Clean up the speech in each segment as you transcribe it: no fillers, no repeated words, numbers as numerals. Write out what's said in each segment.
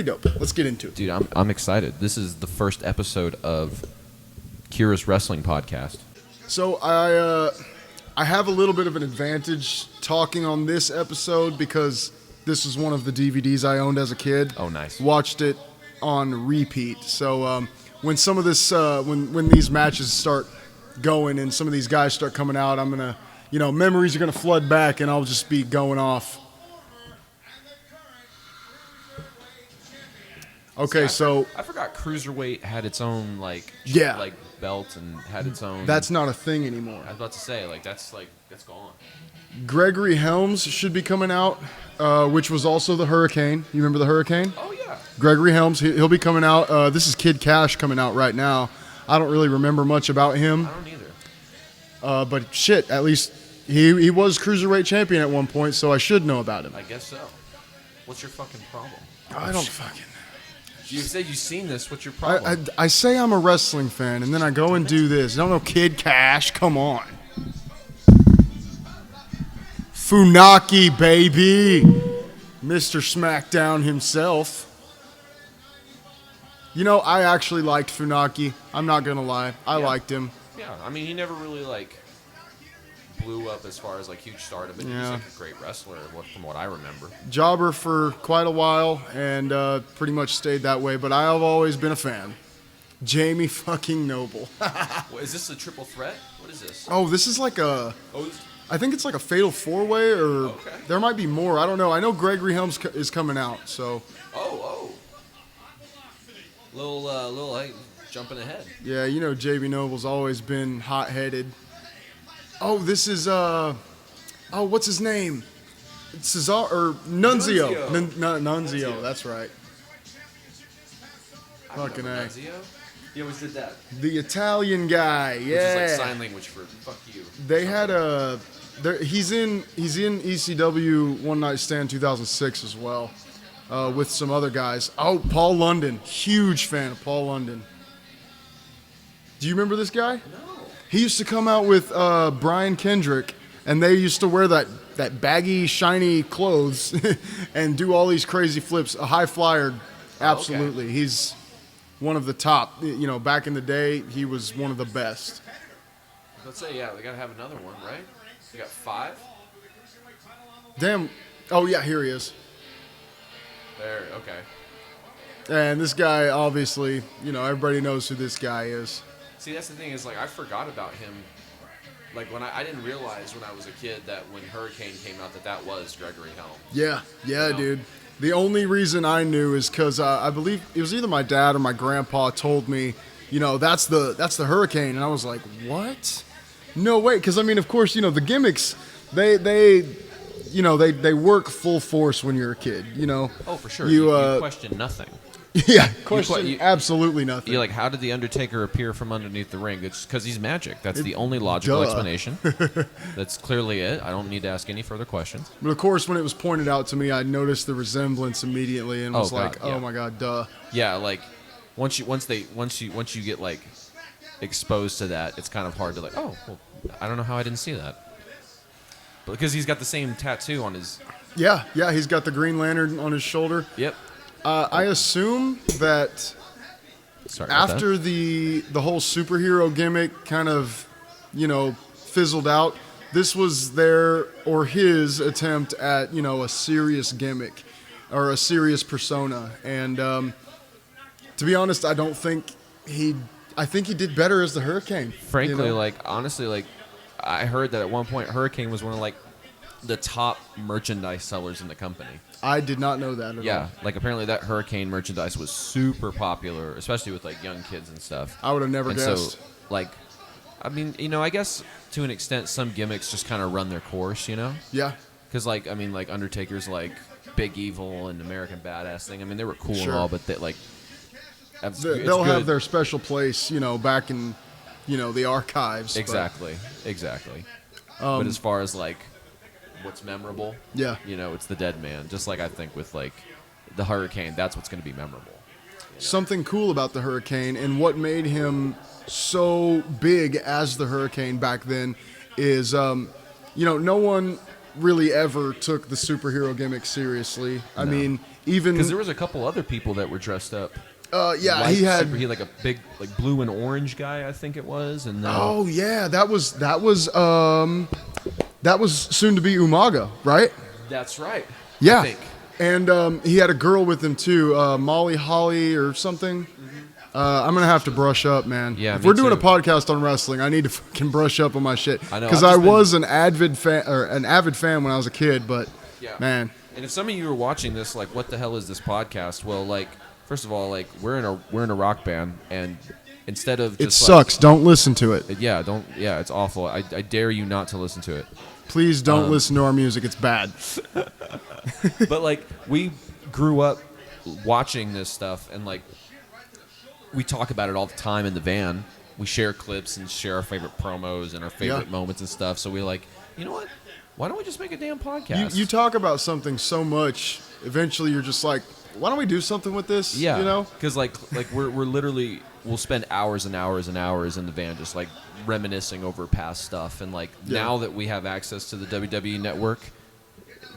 pretty dope. Let's get into it. Dude, I'm excited. This is the first episode of KIRRA's wrestling podcast. So I have a little bit of an advantage talking on this episode because this was one of the DVDs I owned as a kid. Oh, nice. Watched it on repeat. So when some of this, when these matches start going and some of these guys start coming out, I'm gonna, memories are gonna flood back, and I'll just be going off. Okay, so I forgot Cruiserweight had its own belt and had its own. That's not a thing anymore. I was about to say that's gone. Gregory Helms should be coming out, which was also the Hurricane. You remember the Hurricane? Oh yeah. Gregory Helms, he'll be coming out. This is Kid Cash coming out right now. I don't really remember much about him. I don't either. But shit, at least he was Cruiserweight champion at one point, so I should know about him. I guess so. What's your fucking problem? I don't fucking. You said you've seen this. What's your problem? I say I'm a wrestling fan, and then I go and do this. I don't know Kid Cash. Come on. Funaki, baby. Mr. SmackDown himself. I actually liked Funaki. I'm not going to lie. I liked him. Yeah, I mean, he never really, blew up as far as, huge stardom, but yeah. He was, a great wrestler, from what I remember. Jobber for quite a while, and pretty much stayed that way, but I have always been a fan. Jamie fucking Noble. What, is this a triple threat? What is this? Oh, this is I think it's like a fatal four-way, or there might be more. I don't know. I know Gregory Helms is coming out, so. Oh. Little jumping ahead. Yeah, Jamie Noble's always been hot-headed. Oh, this is, what's his name? It's Cesar, or Nunzio. Nunzio, that's right. Fucking A. Nunzio? He always did that. The Italian guy, yeah. Which is sign language for fuck you. They had he's in ECW One Night Stand 2006 as well, with some other guys. Oh, Paul London, huge fan of Paul London. Do you remember this guy? No. He used to come out with Brian Kendrick, and they used to wear that baggy, shiny clothes and do all these crazy flips. A high flyer, absolutely. Okay. He's one of the top. Back in the day, he was one of the best. Let's say, we got to have another one, right? We got 5? Damn. Oh, yeah, here he is. There, okay. And this guy, obviously, everybody knows who this guy is. See, that's the thing is, I forgot about him. When I didn't realize when I was a kid that when Hurricane came out that was Gregory Helms. Yeah, dude. The only reason I knew is because I believe it was either my dad or my grandpa told me, that's the Hurricane, and I was like, what? No way, because of course, the gimmicks, they work full force when you're a kid, Oh, for sure. You question nothing. Yeah, absolutely nothing. You're like, how did the Undertaker appear from underneath the ring? It's because he's magic. That's the only logical explanation. That's clearly it. I don't need to ask any further questions. But of course, when it was pointed out to me, I noticed the resemblance immediately and was oh my god, duh. Yeah, once you get exposed to that, it's kind of hard to I don't know how I didn't see that. But because he's got the same tattoo on his. Yeah, he's got the Green Lantern on his shoulder. Yep. I assume that after the whole superhero gimmick kind of, fizzled out, this was his attempt at, a serious gimmick or a serious persona. And to be honest, I think he did better as the Hurricane. Frankly, honestly, I heard that at one point Hurricane was one of the top merchandise sellers in the company. I did not know that at all. Yeah, apparently that Hurricane merchandise was super popular, especially with young kids and stuff. I would have never guessed. So, I guess to an extent some gimmicks just kind of run their course, Yeah. Because Undertaker's Big Evil and American Badass thing. They were cool Sure. and all, but they'll have their special place, back in, the archives. Exactly. But as far as what's memorable, it's the dead man. Just I think with the Hurricane, that's what's going to be memorable. Something cool about the Hurricane and what made him so big as the Hurricane back then is, no one really ever took the superhero gimmick seriously. I mean, even because there was a couple other people that were dressed up. Yeah, he had like a big like blue and orange guy, I think it was, and then, oh yeah, that was soon to be Umaga, right? that's right. Yeah, I think. and he had a girl with him too, Molly Holly or something. I'm gonna have to brush up, man. Yeah, if me we're doing a too. podcast on wrestling, I need to fucking brush up on my shit. I know, because I've I just been- was an avid fan when I was a kid, but Yeah. man, And if some of you are watching this, like, what the hell is this podcast? Well, like, first of all, like, we're in a rock band, and instead of it just sucks. Don't listen to it. Yeah, it's awful. I dare you not to listen to it. Please don't listen to our music. It's bad. But like, we grew up watching this stuff, and like, we talk about it all the time in the van. We share clips and share our favorite promos and our favorite moments and stuff. So we're like, you know what? Why don't we just make a damn podcast? You talk about something so much, eventually you're just like, why don't we do something with this? Yeah, You know? because like we're literally, we'll spend hours and hours and hours in the van just like reminiscing over past stuff, and like now that we have access to the WWE Network,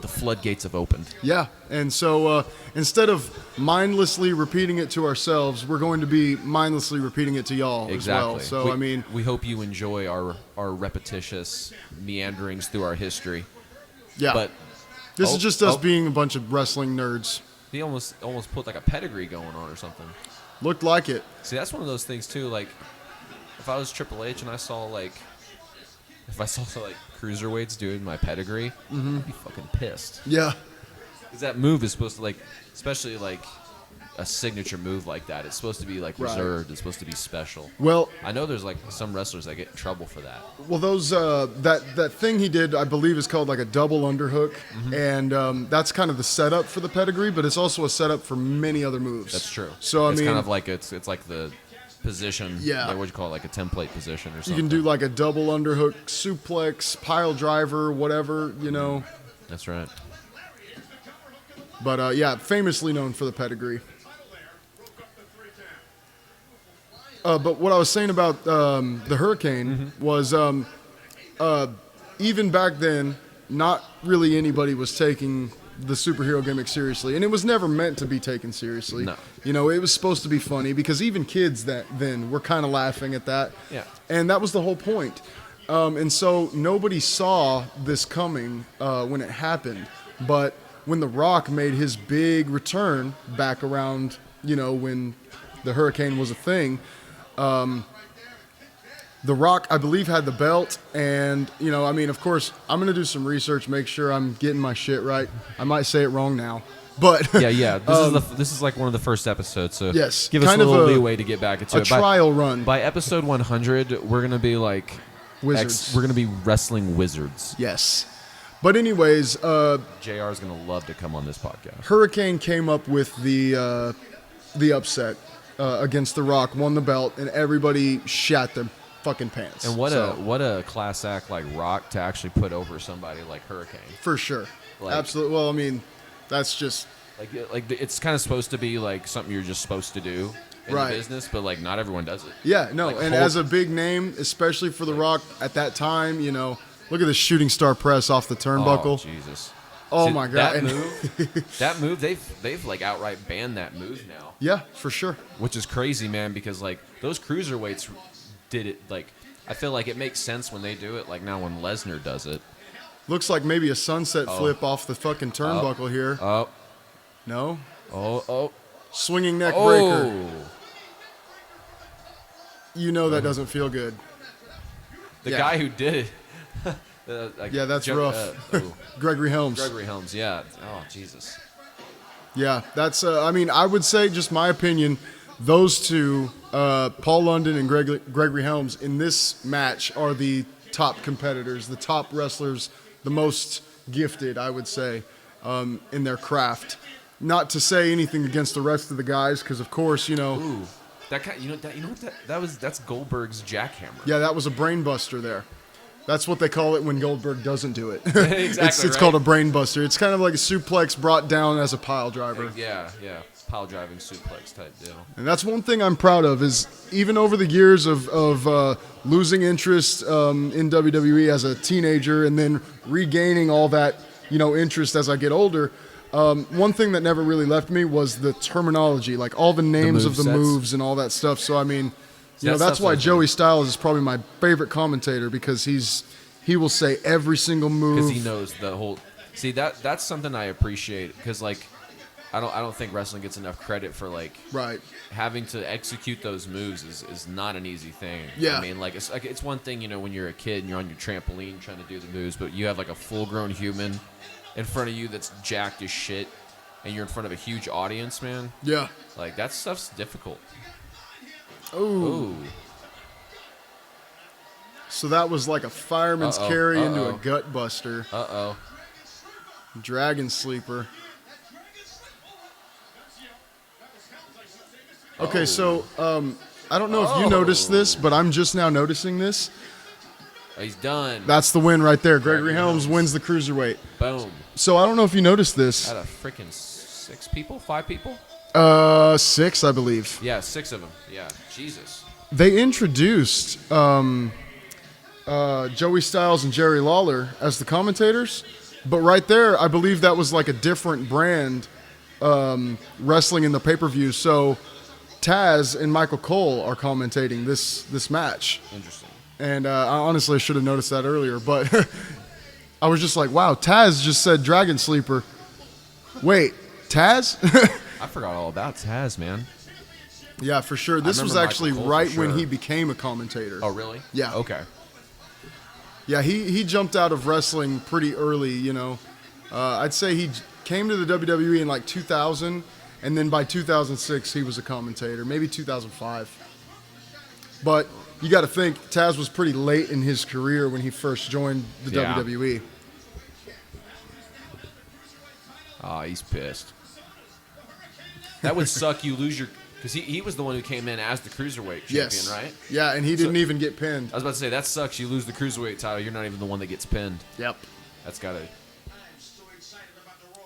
the floodgates have opened. Yeah. And so instead of mindlessly repeating it to ourselves, we're going to be mindlessly repeating it to y'all Exactly. as well. So, we hope you enjoy our repetitious meanderings through our history. yeah. But This is just us being a bunch of wrestling nerds. he almost put like a pedigree going on or something. Looked like it. See, that's one of those things too. Like, if I was Triple H and I saw like cruiserweights doing my pedigree, I'd be fucking pissed. Yeah. Because that move is supposed to, like, especially like a signature move like that, it's supposed to be like reserved. It's supposed to be special. Well, I know there's like some wrestlers that get in trouble for that. Well, those that thing he did, I believe, is called like a double underhook, and that's kind of the setup for the pedigree, but it's also a setup for many other moves. That's true. So it's I mean, kind of like it's like the position. Yeah. Like, what you call it, like a template position or you something. can do like a double underhook, suplex, pile driver, whatever, you know. That's right. But yeah, famously known for the pedigree. But what I was saying about the Hurricane was even back then, not really anybody was taking the superhero gimmick seriously, and it was never meant to be taken seriously. No. You know, it was supposed to be funny because even kids then were kind of laughing at that. Yeah. And that was the whole point. And so nobody saw this coming when it happened. But when The Rock made his big return back around, you know, when the Hurricane was a thing, The Rock, I believe, had the belt, and, you know, I mean, of course, I'm going to do some research, make sure I'm getting my shit right. I might say it wrong now, but... Yeah. This is like one of the first episodes, so yes, give us kind a of little leeway to get back into a it. trial run. By episode 100, we're going to be like... Wizards. We're going to be wrestling wizards. Yes. But anyways... JR is going to love to come on this podcast. Hurricane came up with the upset against The Rock, won the belt, and everybody shat their fucking pants. And what a class act like Rock to actually put over somebody like Hurricane. For sure. Like- Absolutely. Well, I mean, that's just... Like it's kind of supposed to be like something you're just supposed to do in Right. the business, but like not everyone does it. Yeah, no, Like and Hulk- as a big name, especially for The Rock at that time, you know, look at the shooting star press off the Oh, turnbuckle. Jesus. Oh, See, my God. That move, they've like outright banned that move now, Yeah, for sure. which is crazy, man. Because like those cruiserweights did it. Like I feel like it makes sense when they do it. Like now when Lesnar does it. Looks like maybe a sunset flip off the fucking turnbuckle here. Oh, No? oh, Swinging neck breaker. oh! You know that doesn't feel good. The Yeah. guy who did it. Yeah, that's rough. Gregory Helms. Gregory Helms, yeah. Oh, Jesus. Yeah, that's, I mean, I would say, just my opinion, those two, Paul London and Gregory Helms, in this match are the top competitors, the top wrestlers, the most gifted, I would say, in their craft. Not to say anything against the rest of the guys, because, of course, you know... Ooh. That kind, you know what that's Goldberg's jackhammer. Yeah, that was a brain buster there. That's what they call it when Goldberg doesn't do it. Exactly, It's right? called a brain buster. It's kind of like a suplex brought down as a pile driver. Yeah. pile driving suplex type deal. And that's one thing I'm proud of is even over the years of losing interest in WWE as a teenager and then regaining all that, interest as I get older, one thing that never really left me was the terminology, like all the names of the moves and all that stuff. So, I mean, that's why Joey Styles is probably my favorite commentator because he will say every single move. Because he knows the whole... See, that's something I appreciate because, like, I don't think wrestling gets enough credit for, like, having to execute those moves is not an easy thing. Yeah. I mean, it's one thing, when you're a kid and you're on your trampoline trying to do the moves, but you have, like, a full-grown human in front of you that's jacked as shit, and you're in front of a huge audience, man. Yeah. Like, that stuff's difficult. Ooh. So that was like a fireman's carry into a gut buster. Uh-oh. Dragon sleeper. Okay, so I don't know if you noticed this, but I'm just now noticing this. He's done. That's the win right there. Gregory Helms wins the Cruiserweight. Boom. So I don't know if you noticed this. Out of freaking 5 people? 6, I believe. Yeah, 6 of them. Yeah, Jesus. They introduced Joey Styles and Jerry Lawler as the commentators, but right there, I believe that was like a different brand wrestling in the pay-per-view. So Taz and Michael Cole are commentating this match. Interesting. And I honestly should have noticed that earlier, but I was just like, wow, Taz just said Dragon Sleeper. Wait, Taz? I forgot all about Taz, man. Yeah, for sure. This was actually right when he became a commentator. Oh, really? Yeah. Okay. Yeah, he jumped out of wrestling pretty early, I'd say he came to the WWE in like 2000, and then by 2006 he was a commentator, maybe 2005. But you got to think, Taz was pretty late in his career when he first joined the WWE. Oh, he's pissed. That would suck. You lose your... Because he was the one who came in as the Cruiserweight champion, right? Yeah, and he didn't even get pinned. I was about to say, that sucks. You lose the Cruiserweight title. You're not even the one that gets pinned. Yep. That's got to...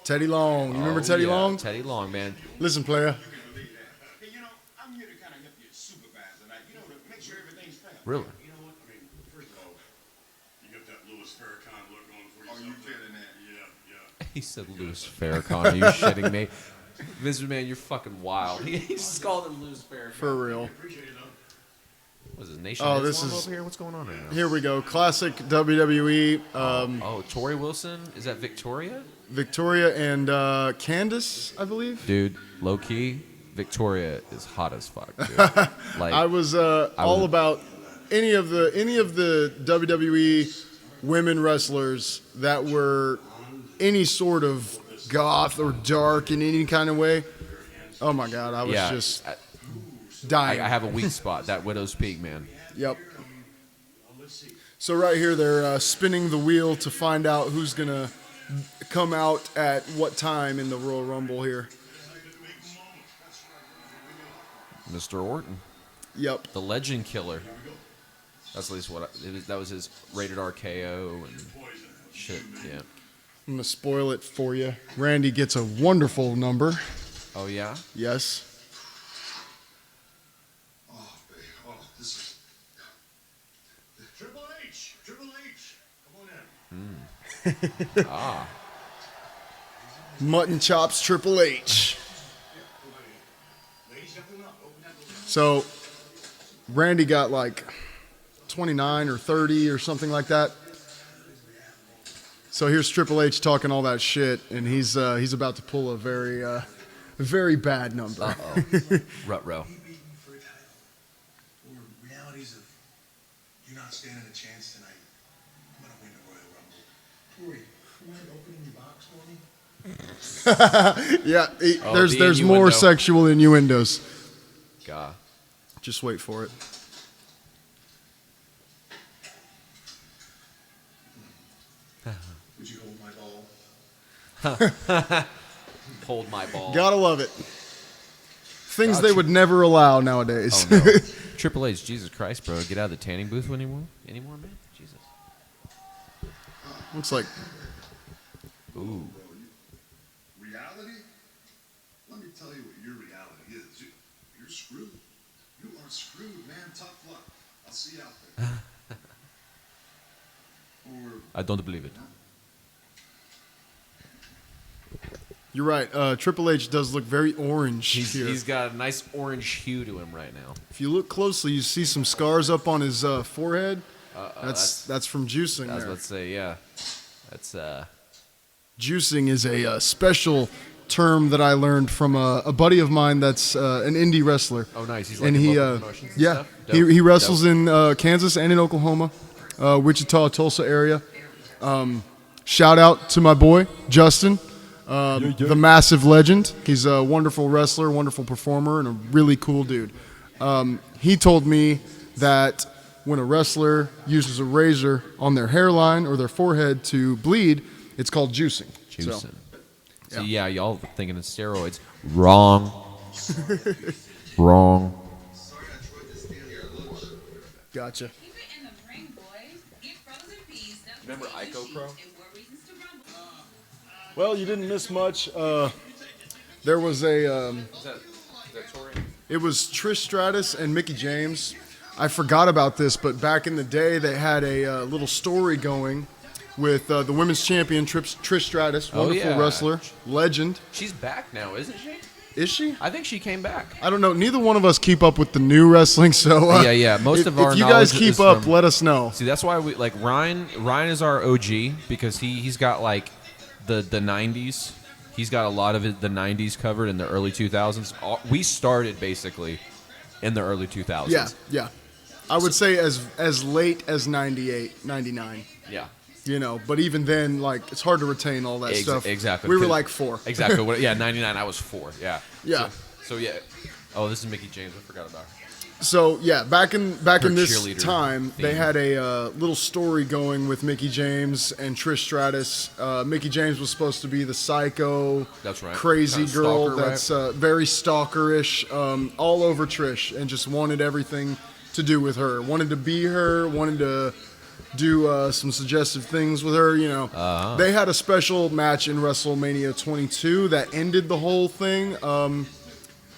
Teddy Long. You remember Teddy Long? Teddy Long, man. Listen, player. I'm here to kind of help you supervise tonight, to make sure everything's fair. Really? You know what? I mean, first of all, you got that Louis Farrakhan look going for yourself. Oh, you feeling that? Yeah. He said Louis Farrakhan. Are you shitting me? Mr. Man, you're fucking wild. He just called him Louis Farrakhan. For real. What's his nation? This is over here. What's going on right now? Here we go. Classic WWE. Tori Wilson. Is that Victoria? Victoria and Candice, I believe. Dude, low key, Victoria is hot as fuck. Dude. Like I was all about any of the WWE women wrestlers that were any sort of goth or dark in any kind of way. Oh my God, I was just dying. I have a weak spot. That Widow's Peak, man. Yep. So right here, they're spinning the wheel to find out who's gonna come out at what time in the Royal Rumble here. Mr. Orton. Yep. The Legend Killer. That's at least that was his rated R KO and shit. Yeah. I'm gonna spoil it for you. Randy gets a wonderful number. Oh yeah. Yes. This is Triple H. Come on in. Mutton chops Triple H. So Randy got like 29 or 30 or something like that. So here's Triple H talking all that shit, and he's about to pull a very bad number. Uh-oh. Ruh-roh. Realities of you not standing a chance tonight. I'm gonna win the Royal Rumble. Corey, you mind opening the box for me? Yeah, the there's innuendo. more sexual innuendos. God. Just wait for it. Would you hold my ball? Hold my ball. Gotta love it. Things they would never allow nowadays. Oh, no. Triple H, Jesus Christ, bro. Get out of the tanning booth anymore, man? Jesus. Looks like Ooh. Reality? let me tell you what your reality is. You're screwed. You are screwed, man. Tough luck. I'll see you out there. Or I don't believe it. You're right. Triple H does look very orange here. He's got a nice orange hue to him right now. If you look closely, you see some scars up on his forehead. That's from juicing. I was there. about to say, yeah. That's Juicing is a special term that I learned from a buddy of mine that's an indie wrestler. Oh, nice. He's like And in he, local promotions and yeah, stuff? he wrestles Dope. in Kansas and in Oklahoma, Wichita, Tulsa area. Shout out to my boy Justin, the massive legend. He's a wonderful wrestler, wonderful performer, and a really cool dude. He told me that when a wrestler uses a razor on their hairline or their forehead to bleed, it's called juicing. Juicing. So, So, yeah, y'all thinking of steroids. Wrong. Wrong. gotcha. Remember Ico Pro? Well, you didn't miss much. There was a. Is that Tori? It was Trish Stratus and Mickie James. I forgot about this, but back in the day, they had a little story going with the women's champion Trish Stratus, wonderful yeah. wrestler, legend. She's back now, isn't she? Is she? I think she came back. I don't know. Neither one of us keep up with the new wrestling, so Yeah. Most of our if you guys knowledge keep is up, from- let us know. See, that's why we like Ryne. Ryne is our OG because he's got like the 90s. He's got a lot of the 90s covered in the early 2000s. We started basically in the early 2000s. Yeah. I would say as late as 98, 99. Yeah. You know, but even then, like, it's hard to retain all that stuff. Exactly. We were like 4. Exactly. Yeah, 99. I was 4. Yeah. Yeah. So yeah. Oh, this is Mickie James. I forgot about her. So yeah, back in this cheerleader time, they theme. had a little story going with Mickie James and Trish Stratus. Mickie James was supposed to be the psycho, That's right. crazy Kinda girl stalker, that's very stalkerish, all over Trish, and just wanted everything to do with her. Wanted to be her. Wanted to do some suggestive things with her. You know, they had a special match in WrestleMania 22 that ended the whole thing.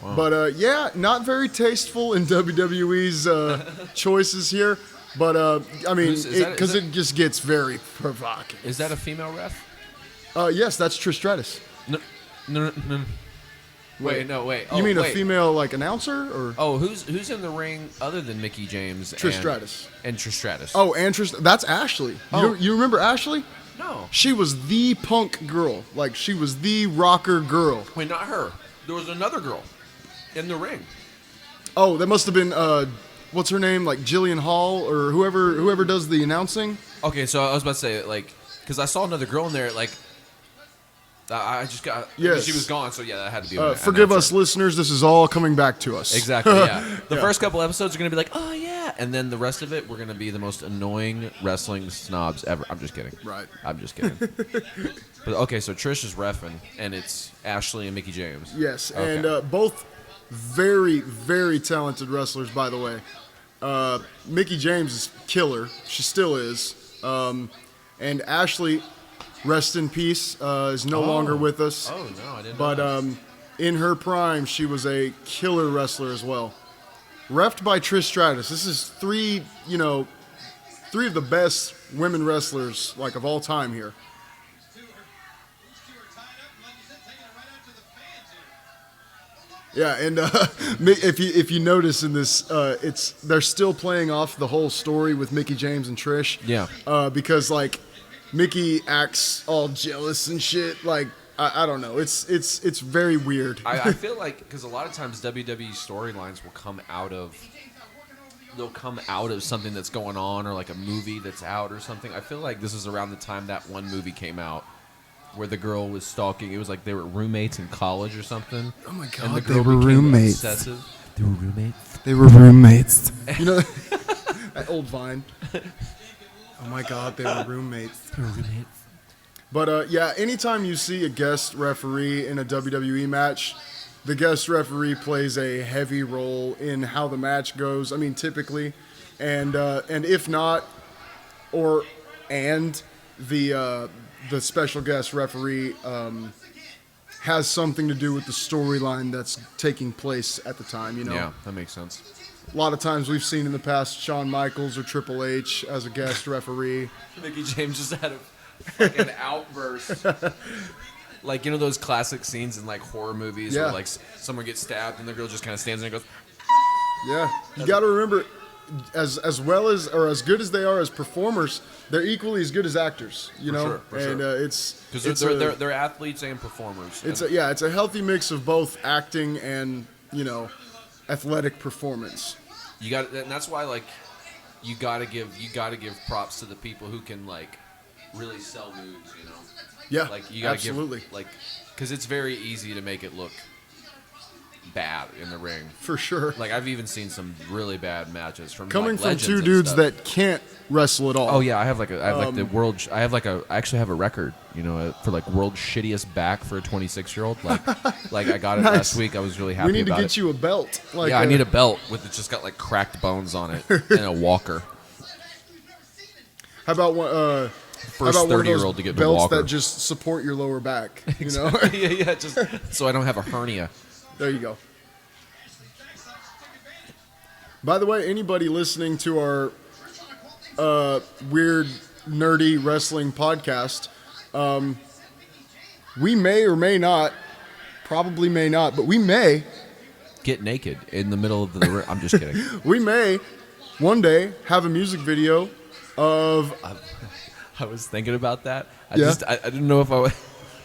But yeah, not very tasteful in WWE's choices here. But I mean, because it just gets very provocative. Is that a female ref? Yes, that's Trish Stratus. No. Wait. Oh, You mean wait. a female like announcer or Oh, who's in the ring other than Mickie James? Trish Stratus? And Trish Stratus. Oh, and Trish. That's Ashley. Oh. You remember Ashley? No. She was the punk girl. Like she was the rocker girl. Wait, not her. There was another girl in the ring. Oh, that must have been what's her name? Like Jillian Hall or whoever does the announcing. Okay, so I was about to say, like, because I saw another girl in there, like, I just got, Yes. she was gone, so yeah, that had to be. Forgive us, listeners. This is all coming back to us. Exactly. Yeah. The first couple episodes are gonna be like, oh yeah, and then the rest of it, we're gonna be the most annoying wrestling snobs ever. I'm just kidding. Right. I'm just kidding. But okay, so Trish is reffing, and it's Ashley and Mickie James. Yes, Okay. and both very, very talented wrestlers, by the way. Mickie James is killer. She still is. And Ashley, rest in peace, is no longer with us. Oh no, I didn't. But know that. in her prime, she was a killer wrestler as well. Reffed by Trish Stratus. This is three of the best women wrestlers like of all time here. Yeah, and if you notice in this, they're still playing off the whole story with Mickie James and Trish. Yeah. Because like Mickie acts all jealous and shit. Like I don't know. It's very weird. I feel like because a lot of times WWE storylines will come out of something that's going on or like a movie that's out or something. I feel like this is around the time that one movie came out where the girl was stalking. It was like they were roommates in college or something. Oh my god, And the they girl were became roommates. obsessive. They were roommates. They were roommates. You know that old Vine. Oh my god, they were roommates. They were roommates. But yeah, anytime you see a guest referee in a WWE match, the guest referee plays a heavy role in how the match goes. I mean, typically, and if not, the special guest referee has something to do with the storyline that's taking place at the time, you know? Yeah, that makes sense. A lot of times we've seen in the past Shawn Michaels or Triple H as a guest referee. Mickie James just had a fucking outburst. Like, you know those classic scenes in, like, horror movies where, like, someone gets stabbed and the girl just kind of stands there and goes... Yeah. You got to remember, as well as, or as good as they are as performers, they're equally as good as actors, you know? For and sure. it's... Because they're athletes and performers. It's a healthy mix of both acting and, you know, athletic performance. You got, and that's why, like, you gotta give props to the people who can, like, really sell moves, you know? Yeah, like, you gotta absolutely. give, like, because it's very easy to make it look bad in the ring. For sure. Like, I've even seen some really bad matches from coming like, from legends two and dudes stuff. that can't wrestle at all. Oh yeah, I have I actually have a record, you know, for like world's shittiest back for a 26-year-old. Like I got it Nice. last week. I was really happy. We need to about get it. you a belt. Like I need a belt with it just got like cracked bones on it and a walker. How about one? First 30-year-old to get the belts walker. that just support your lower back. You know. yeah, just so I don't have a hernia. There you go. By the way, anybody listening to our weird, nerdy wrestling podcast, we may or may not, probably may not, but we may Get naked in the middle of the. I'm just kidding. we may one day have a music video of. I was thinking about that. I didn't know if I would.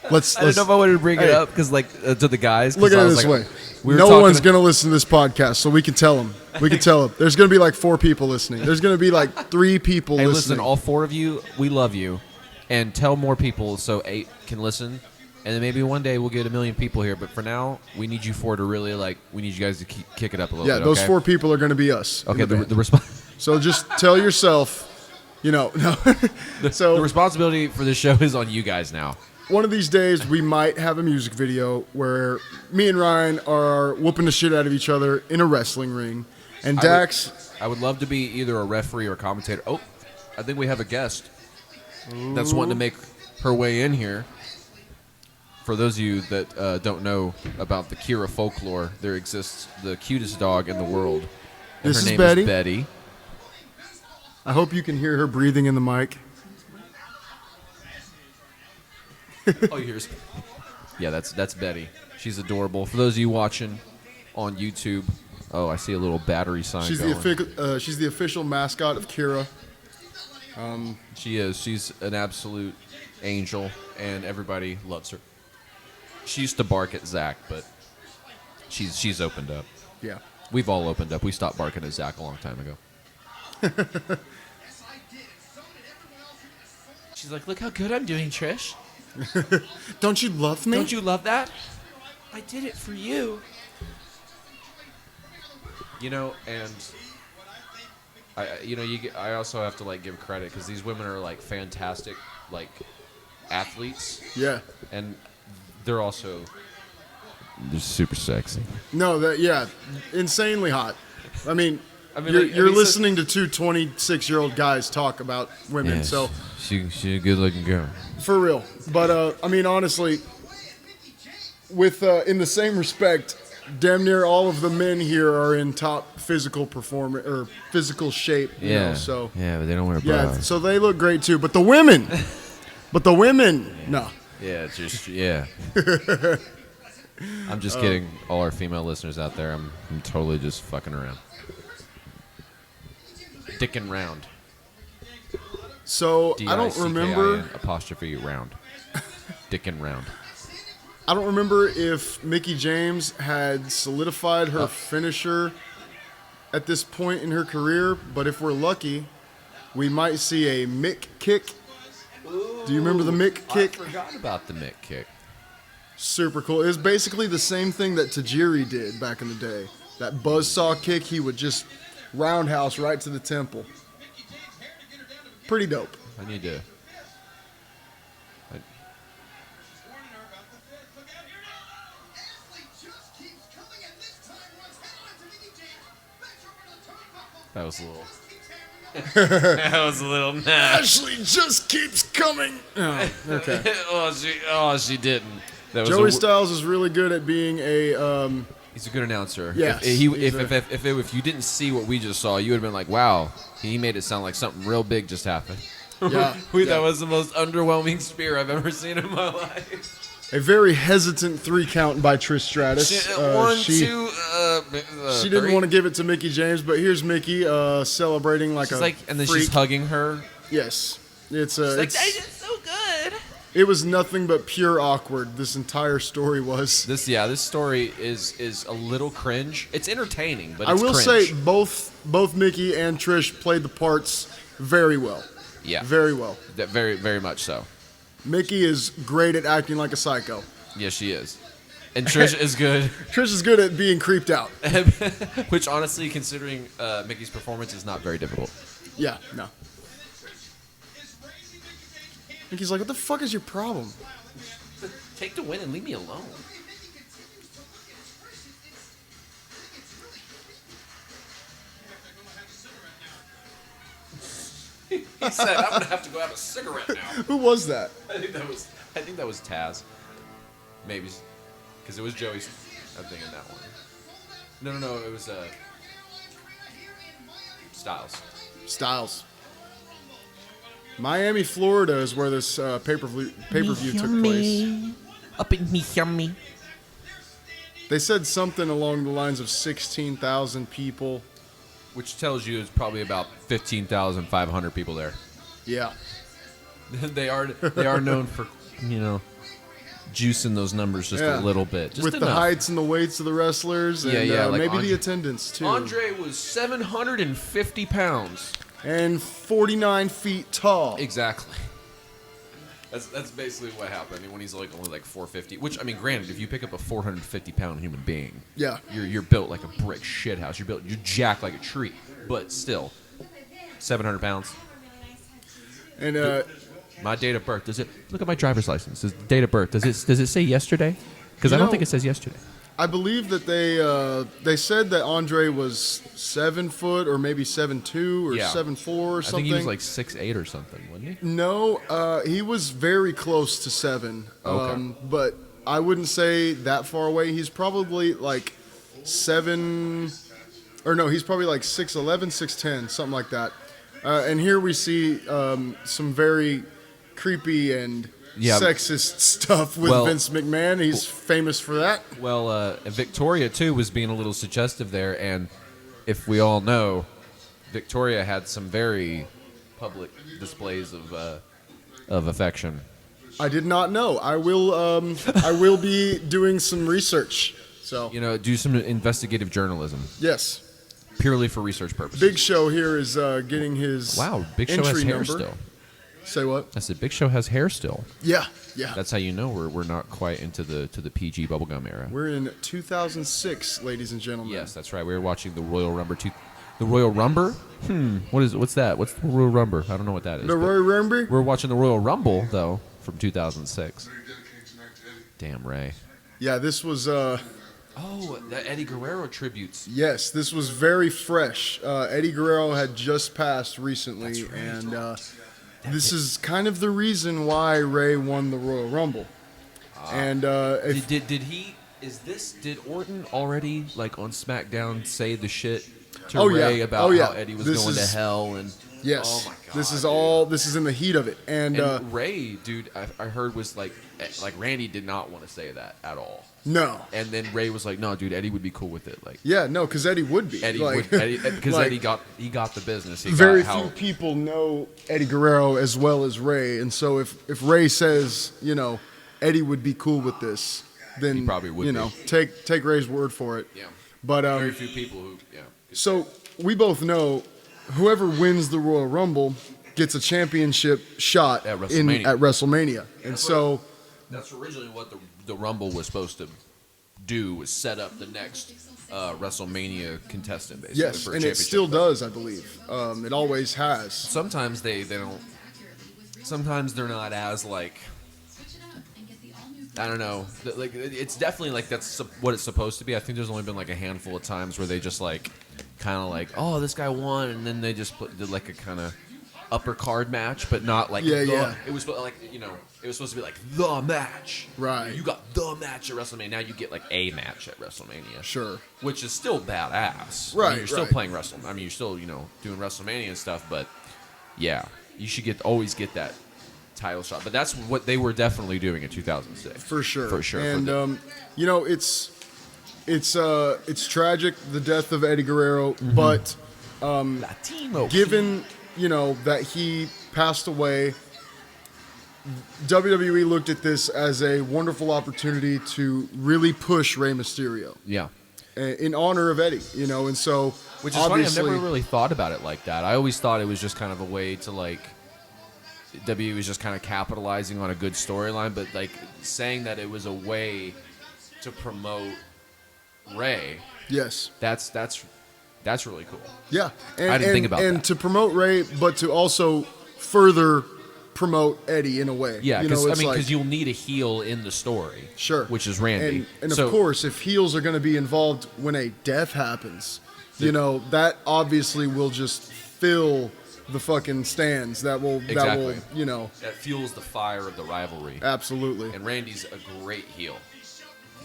I didn't know if I wanted to bring it up because, like, to the guys. Look at it this way. No one's going to listen to this podcast, so we can tell them. We can tell them. There's going to be like 4 people listening. There's going to be like 3 people Hey, listening. listen, all 4 of you, we love you. And tell more people so 8 can listen. And then maybe one day we'll get 1 million people here. But for now, we need you 4 to really, like, we need you guys to kick it up a little bit. Yeah, those okay? 4 people are going to be us. Okay, the response. So just tell yourself, you know. No. So the responsibility for this show is on you guys now. one of these days, we might have a music video where me and Ryan are whooping the shit out of each other in a wrestling ring. And Dax... I would love to be either a referee or a commentator. Oh, I think we have a guest that's wanting to make her way in here. For those of you that don't know about the KIRRA folklore, there exists the cutest dog in the world. And This her is name Betty. is Betty. I hope you can hear her breathing in the mic. Oh, here's. Yeah, that's Betty. She's adorable. For those of you watching on YouTube, oh, I see a little battery sign She's going. she's the official mascot of KIRRA. She is. She's an absolute angel, and everybody loves her. She used to bark at Zach, but she's opened up. Yeah. We've all opened up. We stopped barking at Zach a long time ago. She's like, look how good I'm doing, Trish. Don't you love me? Don't you love that? I did it for you. You know, and I also have to like give credit because these women are like fantastic, like athletes. Yeah. And they're super sexy. No, insanely hot. I mean you're listening to 2 26-year-old guys talk about women, Yes. so she's a good-looking girl. for real. But I mean, honestly, with in the same respect, damn near all of the men here are in top physical shape. You know, so yeah, but they don't wear bras. yeah, so they look great too. But the women, no. Yeah, just yeah. I'm just kidding, all our female listeners out there. I'm totally just fucking around. Dickin' round. So I don't remember. Apostrophe round. Dickin' round. I don't remember if Mickie James had solidified her finisher at this point in her career, but if we're lucky, we might see a Mick kick. Do you remember the Mick kick? I forgot about the Mick kick. Super cool. It was basically the same thing that Tajiri did back in the day. That buzzsaw kick, he would just roundhouse right to the temple. Pretty dope. I need to. That was a little. That was a little. Ashley just keeps coming. Oh, okay. she didn't. Joey Styles is really good at being a. He's a good announcer. Yes, if you didn't see what we just saw, you would have been like, "Wow, he made it sound like something real big just happened." Yeah, That was the most underwhelming spear I've ever seen in my life. A very hesitant 3 count by Trish Stratus. She didn't want to give it to Mickie James, but here's Mickie celebrating like she's a like, and then freak. she's hugging her. Yes, it's Like, that is so good. It was nothing but pure awkward. This entire story was. This story is a little cringe. It's entertaining, but I it's will cringe. say both Mickie and Trish played the parts very well. Yeah, very well. Very, very much so. Mickie is great at acting like a psycho. Yes, she is. And Trish is good. Trish is good at being creeped out. Which, honestly, considering Mickey's performance, is not very difficult. Yeah, no. Mickey's like, what the fuck is your problem? Take the win and leave me alone. He said, I'm going to have to go have a cigarette now. Who was that? I think that was Taz. Maybe. Because it was Joey's. I'm thinking that one. No. It was Styles. Miami, Florida is where this pay-per-view took place. Up in Miami. They said something along the lines of 16,000 people. Which tells you it's probably about 15,500 people there. Yeah. They are known for, juicing those numbers just a little bit. Just with enough. the heights and the weights of the wrestlers. And, like maybe the attendance, too. Andre was 750 pounds. And 49 feet tall. Exactly. That's basically what happened. I mean, when he's like only like 450, which, I mean, granted, if you pick up a 450-pound human being, yeah, you're built like a brick shithouse. You're jacked like a tree, but still, 700 pounds. And my date of birth, look at my driver's license? Does date of birth, does it say yesterday? Because I don't think it says yesterday. I believe that they said that Andre was 7 foot or maybe 7'2" or 7'4" or something. I think he was like 6'8" or something, wasn't he? No, he was very close to 7. Okay. But I wouldn't say that far away. He's probably like 7, or no, he's probably like 6'11", 6'10", something like that. And here we see some very creepy and sexist stuff with Vince McMahon. He's famous for that. Well, Victoria, too, was being a little suggestive there, and if we all know, Victoria had some very public displays of affection. I did not know. I will be doing some research. So do some investigative journalism. Yes. Purely for research purposes. Big Show here is getting his Big Show has hair number. still. Say what? I said Big Show has hair still. Yeah. That's how you know we're not quite into the PG bubblegum era. We're in 2006, ladies and gentlemen. Yes, that's right. We were watching the Royal Rumble. The Royal Rumble? What's that? What's the Royal Rumble? I don't know what that is. The Royal Rumble? We're watching the Royal Rumble though from 2006. Damn, Ray. Yeah, this was. The Eddie Guerrero tributes. Yes, this was very fresh. Eddie Guerrero had just passed recently, and this is kind of the reason why Ray won the Royal Rumble. And did Orton already like on SmackDown say the shit to Ray about how Eddie was going to hell and yes, oh my God, this is in the heat of it. And Ray, dude, I heard was like Randy did not want to say that at all. No. And then Ray was like, "No, dude, Eddie would be cool with it." Like, yeah, no, because Eddie would be. Because Eddie got the business. Very few people know Eddie Guerrero as well as Ray, and so if Ray says, Eddie would be cool with this, then he probably would. Take Ray's word for it. Yeah. But very few people who. Yeah. So we both know, whoever wins the Royal Rumble gets a championship shot at WrestleMania, and so. That's originally what the Rumble was supposed to do, was set up the next WrestleMania contestant, basically. Yes, and it still does, I believe. It always has. Sometimes they don't. Sometimes they're not as like. I don't know. Like it's definitely like that's what it's supposed to be. I think there's only been like a handful of times where they just like, kind of like, oh, this guy won, and then they just did like a kind of upper card match, but not like Yeah. It was like, you know, it was supposed to be like the match. Right. You got the match at WrestleMania. Now you get like a match at WrestleMania. Sure. Which is still badass. Right. I mean, you're still playing WrestleMania. I mean, you're still, you know, doing WrestleMania and stuff, but yeah, you should always get that title shot. But that's what they were definitely doing in 2006. For sure. For sure. And you know, it's tragic, the death of Eddie Guerrero, but Latino. given, you know, that he passed away, WWE looked at this as a wonderful opportunity to really push Rey Mysterio. Yeah. In honor of Eddie, you know, and so Which is funny, I've never really thought about it like that. I always thought it was just kind of a way to, like, WWE was just kind of capitalizing on a good storyline, but, like, saying that it was a way to promote Rey, yes, that's really cool. yeah, and, I didn't think about and that. to promote Rey, but to also further promote Eddie in a way. Yeah, you know, because it's like, you'll need a heel in the story, sure, which is Randy. and So- of course, if heels are going to be involved when a death happens, you know, that obviously will just fill the fucking stands. That will, Exactly. you know, that fuels the fire of the rivalry. absolutely. And Randy's a great heel.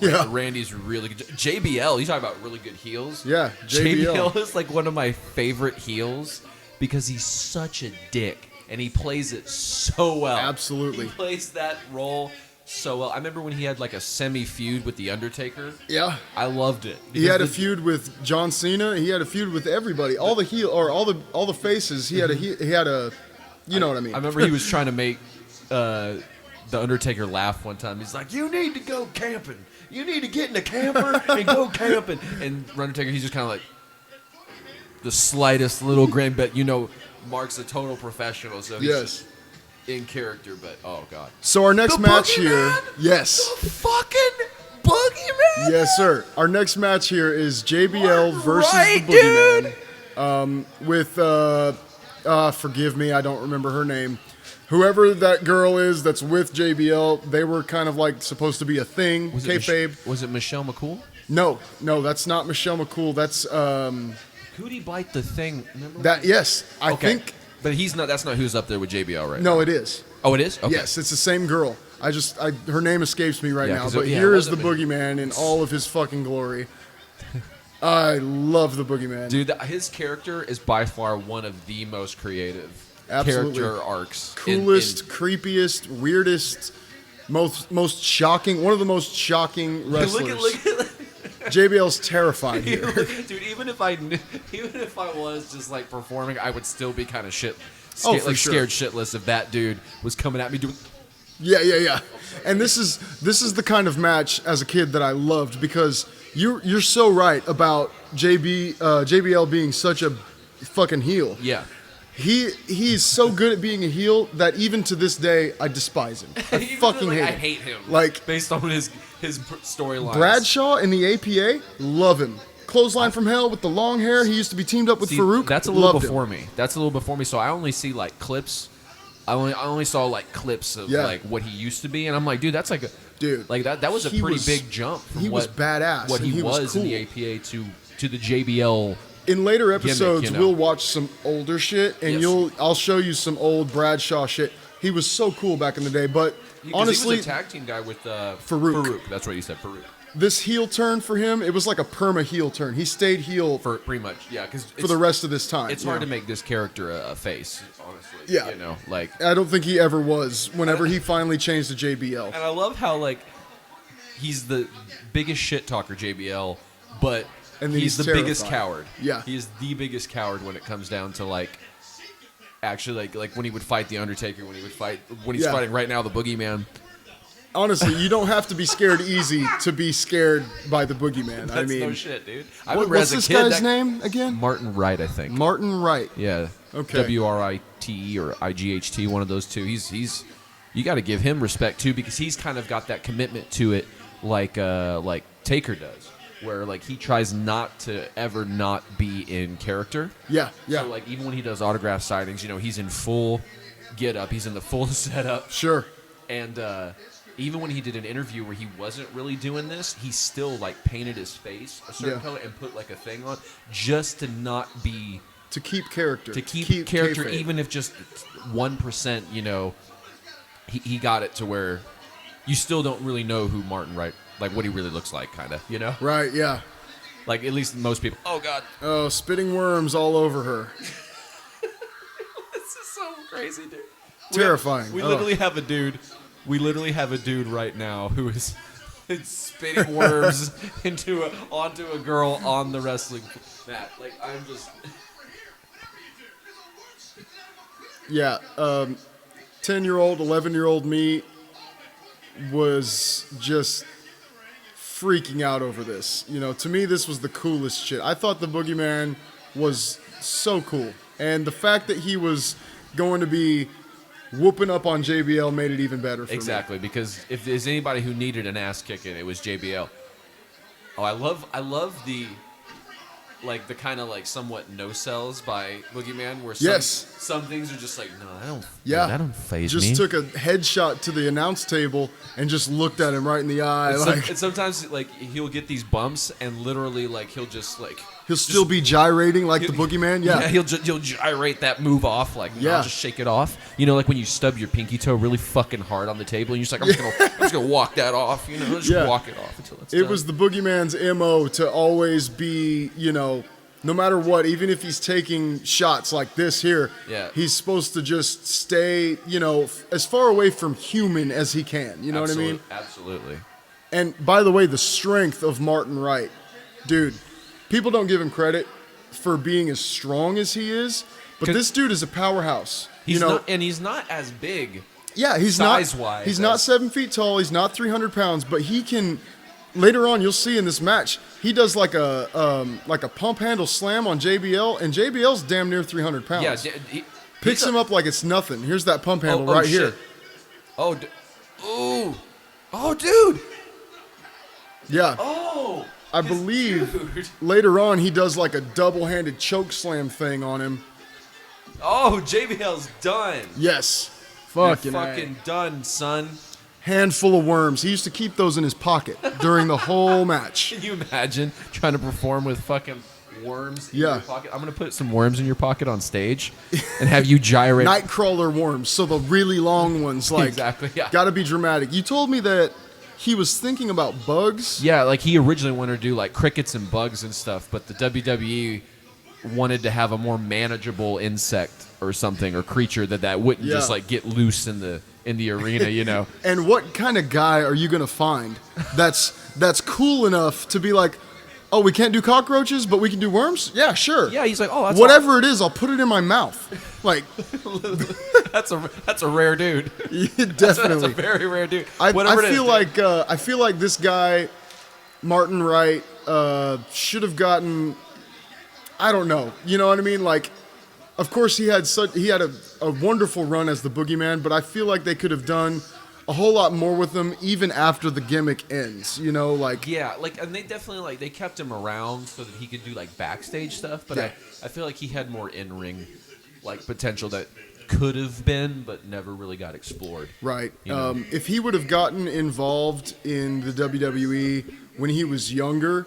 Yeah. Randy's really good. JBL, you talk about really good heels. Yeah, JBL. is like one of my favorite heels because he's such a dick and he plays it so well. Absolutely. He plays that role so well. I remember when he had like a semi-feud with The Undertaker. Yeah. I loved it. He had a feud with John Cena. He had a feud with everybody. All the heel or all the faces. He had a you know what I mean. I remember he was trying to make The Undertaker laugh one time. He's like, "You need to go camping. You need to get in a camper and go camping." And Undertaker, he's just kind of like the slightest little grin, but you know, Mark's a total professional, so he's just in character. But oh god. So our next The match Boogeyman? here, yes, The fucking Boogeyman. yes, sir. Our next match here is JBL versus Right, the Boogeyman. With forgive me, I don't remember her name. Whoever that girl is that's with JBL, they were kind of like supposed to be a thing. Kayfabe. Was it Michelle McCool? No, that's not Michelle McCool. That's Who'd he bite the thing? Remember that. Yes, I think. But he's not. That's not who's up there with JBL right now. No, it is. Oh, it is. Okay. Yes, it's the same girl. Her name escapes me right Yeah, now. 'cause But it here is the wasn't Boogeyman in all of his fucking glory. I love the Boogeyman. Dude, his character is by far one of the most creative Absolutely. character arcs. Coolest, creepiest, weirdest, most shocking. One of the most shocking wrestlers. Look at JBL's terrifying here. dude. Even if I was just like performing, I would still be kind of scared shitless if that dude was coming at me doing. Yeah. And this is the kind of match as a kid that I loved because you're so right about JBL being such a fucking heel. Yeah. He's so good at being a heel that even to this day I despise him. I fucking hate him. I hate him. Like based on his storyline. Bradshaw in the APA, love him. Clothesline from Hell with the long hair. He used to be teamed up with Farouk. That's a little Loved before him. me. That's a little before me. So I only see like clips. I only saw like clips of like what he used to be, and I'm like, dude, that's like that was a pretty big jump. From he was badass. What and he was cool. in the APA to the JBL. In later episodes, gimmick, we'll watch some older shit, and I'll show you some old Bradshaw shit. He was so cool back in the day, but honestly, he was a tag team guy with Farouk. That's what you said, Farouk. This heel turn for him, it was like a perma heel turn. He stayed heel For pretty much, yeah, because for the rest of this time. It's hard to make this character a face, honestly. Yeah, you know, like I don't think he ever was. Whenever he finally changed to JBL, and I love how like he's the biggest shit talker, JBL, but he's the biggest coward. Yeah, he is the biggest coward when it comes down to like actually like when he would fight the Undertaker, when he's fighting right now the Boogeyman. Honestly, you don't have to be scared easy to be scared by the Boogeyman. That's I mean, no shit, dude. What's this guy's name again? Martin Wright, I think. Martin Wright. Yeah. Okay. WRITE or IGHT, one of those two. He's you got to give him respect too because he's kind of got that commitment to it, like Taker does, where like he tries not to ever not be in character. Yeah. So like even when he does autograph signings, you know, he's in full get up, he's in the full setup. Sure. And even when he did an interview where he wasn't really doing this, he still like painted his face a certain color and put like a thing on just to not be to keep character. To keep character, kayfabe. even if just 1%, he got it to where you still don't really know who Martin Wright, like what he really looks like, kind of, Right, yeah. Like, at least most people, oh, God. Oh, spitting worms all over her. This is so crazy, dude. Terrifying. We literally have a dude right now who is spitting worms onto a girl on the wrestling mat. Like, I'm just... Yeah, 10-year-old, 11-year-old me was just freaking out over this. To me, this was the coolest shit. I thought the Boogeyman was so cool. And the fact that he was going to be whooping up on JBL made it even better for me. Exactly, because if there's anybody who needed an ass kicking, it was JBL. Oh, I love the kind of like somewhat no sells by Boogeyman, where some things are just like, no, I don't. Yeah, that don't faze me. Just took a headshot to the announce table and just looked at him right in the eye. And sometimes like he'll get these bumps and literally like he'll still be gyrating like the Boogeyman. Yeah, he'll gyrate that move off. Like, I'll just shake it off. Like when you stub your pinky toe really fucking hard on the table, and you're just like, I'm just gonna walk that off. Just walk it off until it's done. It was the Boogeyman's MO to always be, no matter what, even if he's taking shots like this here, he's supposed to just stay, as far away from human as he can. You know what I mean? Absolutely. And by the way, the strength of Martin Wright, dude. People don't give him credit for being as strong as he is, but this dude is a powerhouse. He's not as big. Yeah, he's size-wise. He's not 7 feet tall. He's not 300 pounds, but he can. Later on, you'll see in this match, he does like a pump handle slam on JBL, and JBL's damn near 300 pounds. Yeah, picks him up like it's nothing. Here's that pump handle right shit. here. Oh, dude. Yeah. Oh. I believe later on he does like a double-handed choke slam thing on him. Oh, JBL's done. Yes. You're fucking done, son. Handful of worms. He used to keep those in his pocket during the whole match. Can you imagine trying to perform with fucking worms in your pocket? I'm going to put some worms in your pocket on stage and have you gyrate. Nightcrawler worms, so the really long ones. Like, exactly, yeah. Got to be dramatic. You told me that he was thinking about bugs. Yeah, like he originally wanted to do like crickets and bugs and stuff, but the WWE wanted to have a more manageable insect or something or creature that wouldn't just like get loose in the arena, And what kind of guy are you gonna find that's cool enough to be like, oh, we can't do cockroaches, but we can do worms? Yeah, sure. Yeah, he's like, oh, that's whatever it is, I'll put it in my mouth. Like, that's a rare dude. Definitely, that's a very rare dude. I feel like this guy, Martin Wright, should have gotten. I don't know. You know what I mean? Like, of course he had a wonderful run as the Boogeyman, but I feel like they could have done a whole lot more with him even after the gimmick ends. And they definitely they kept him around so that he could do like backstage stuff. But I feel like he had more in-ring potential that could have been, but never really got explored. Right. If he would have gotten involved in the WWE when he was younger,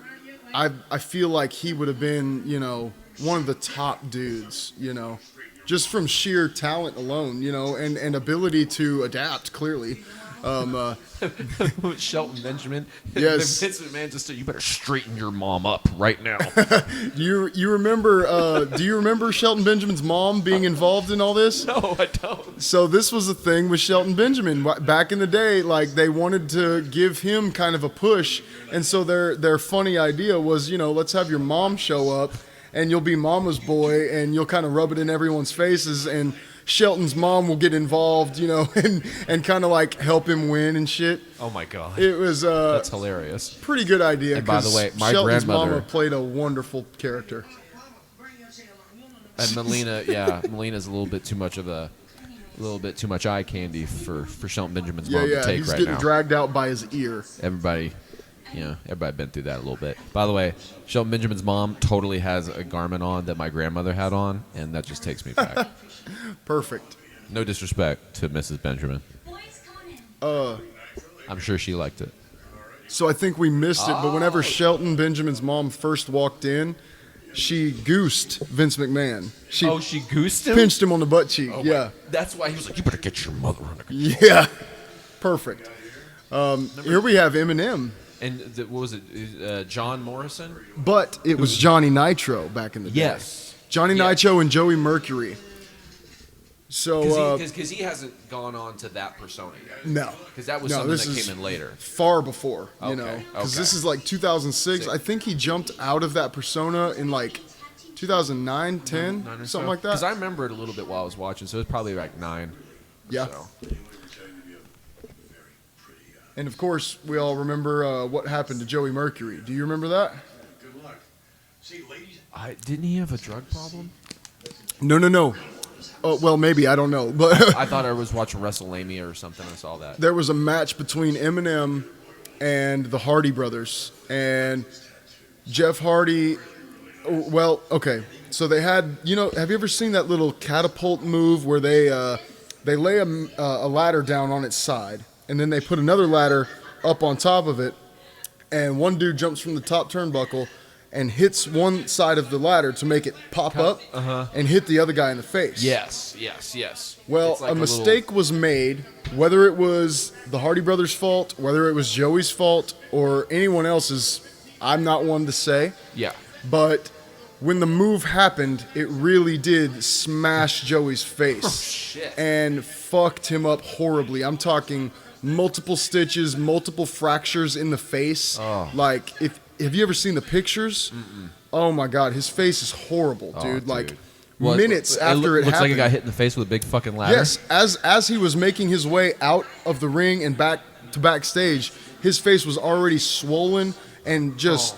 I feel like he would have been, one of the top dudes, just from sheer talent alone, and ability to adapt, clearly. Shelton Benjamin. Yes. Vince McMahon just said, you better straighten your mom up right now. You remember, do you remember Shelton Benjamin's mom being involved in all this? No, I don't. So this was a thing with Shelton Benjamin. Back in the day, they wanted to give him kind of a push. And so their funny idea was, let's have your mom show up and you'll be mama's boy and you'll kind of rub it in everyone's faces and Shelton's mom will get involved, and kind of help him win and shit. Oh my God. It was that's hilarious. Pretty good idea. And by the way, my Shelton's grandmother mama played a wonderful character. And Melina's a little bit too much eye candy for Shelton Benjamin's mom to take right now. He's getting dragged out by his ear. Everybody been through that a little bit. By the way, Shelton Benjamin's mom totally has a garment on that my grandmother had on, and that just takes me back. Perfect. No disrespect to Mrs. Benjamin. I'm sure she liked it. So I think we missed it, but whenever Shelton Benjamin's mom first walked in, she goosed Vince McMahon. She goosed him? Pinched him on the butt cheek. Oh, yeah. That's why he was like, you better get your mother under control. Yeah. Perfect. Here we have Eminem. And what was it? John Morrison? But it was Johnny Nitro back in the day. Yes. Johnny Nitro and Joey Mercury. So because he hasn't gone on to that persona yet. no, because that was something that came in later, far before. You know, Okay. because this is like 2006. I think he jumped out of that persona in like 2009, 10, something like that. Because I remember it a little bit while I was watching, so it was probably like 9. Yeah. So. And of course, we all remember what happened to Joey Mercury. Do you remember that? Good luck. See, ladies. Didn't he have a drug problem? No. Oh, well, maybe. I don't know. But I thought I was watching WrestleMania or something. I saw that. there was a match between Eminem and the Hardy brothers. And Jeff Hardy, well, okay. So they had, have you ever seen that little catapult move where they lay a ladder down on its side, and then they put another ladder up on top of it, and one dude jumps from the top turnbuckle and hits one side of the ladder to make it pop up and hit the other guy in the face. Yes. Well, It's like a mistake was made, whether it was the Hardy brothers' fault, whether it was Joey's fault, or anyone else's, I'm not one to say. Yeah. But when the move happened, it really did smash Joey's face. Oh, shit. And fucked him up horribly. I'm talking multiple stitches, multiple fractures in the face. Oh. Like, have you ever seen the pictures? Mm-mm. Oh my God, his face is horrible, dude. Like, Well, minutes after it looks happened. like a guy hit in the face with a big fucking ladder. Yes, as he was making his way out of the ring and back to backstage, his face was already swollen and just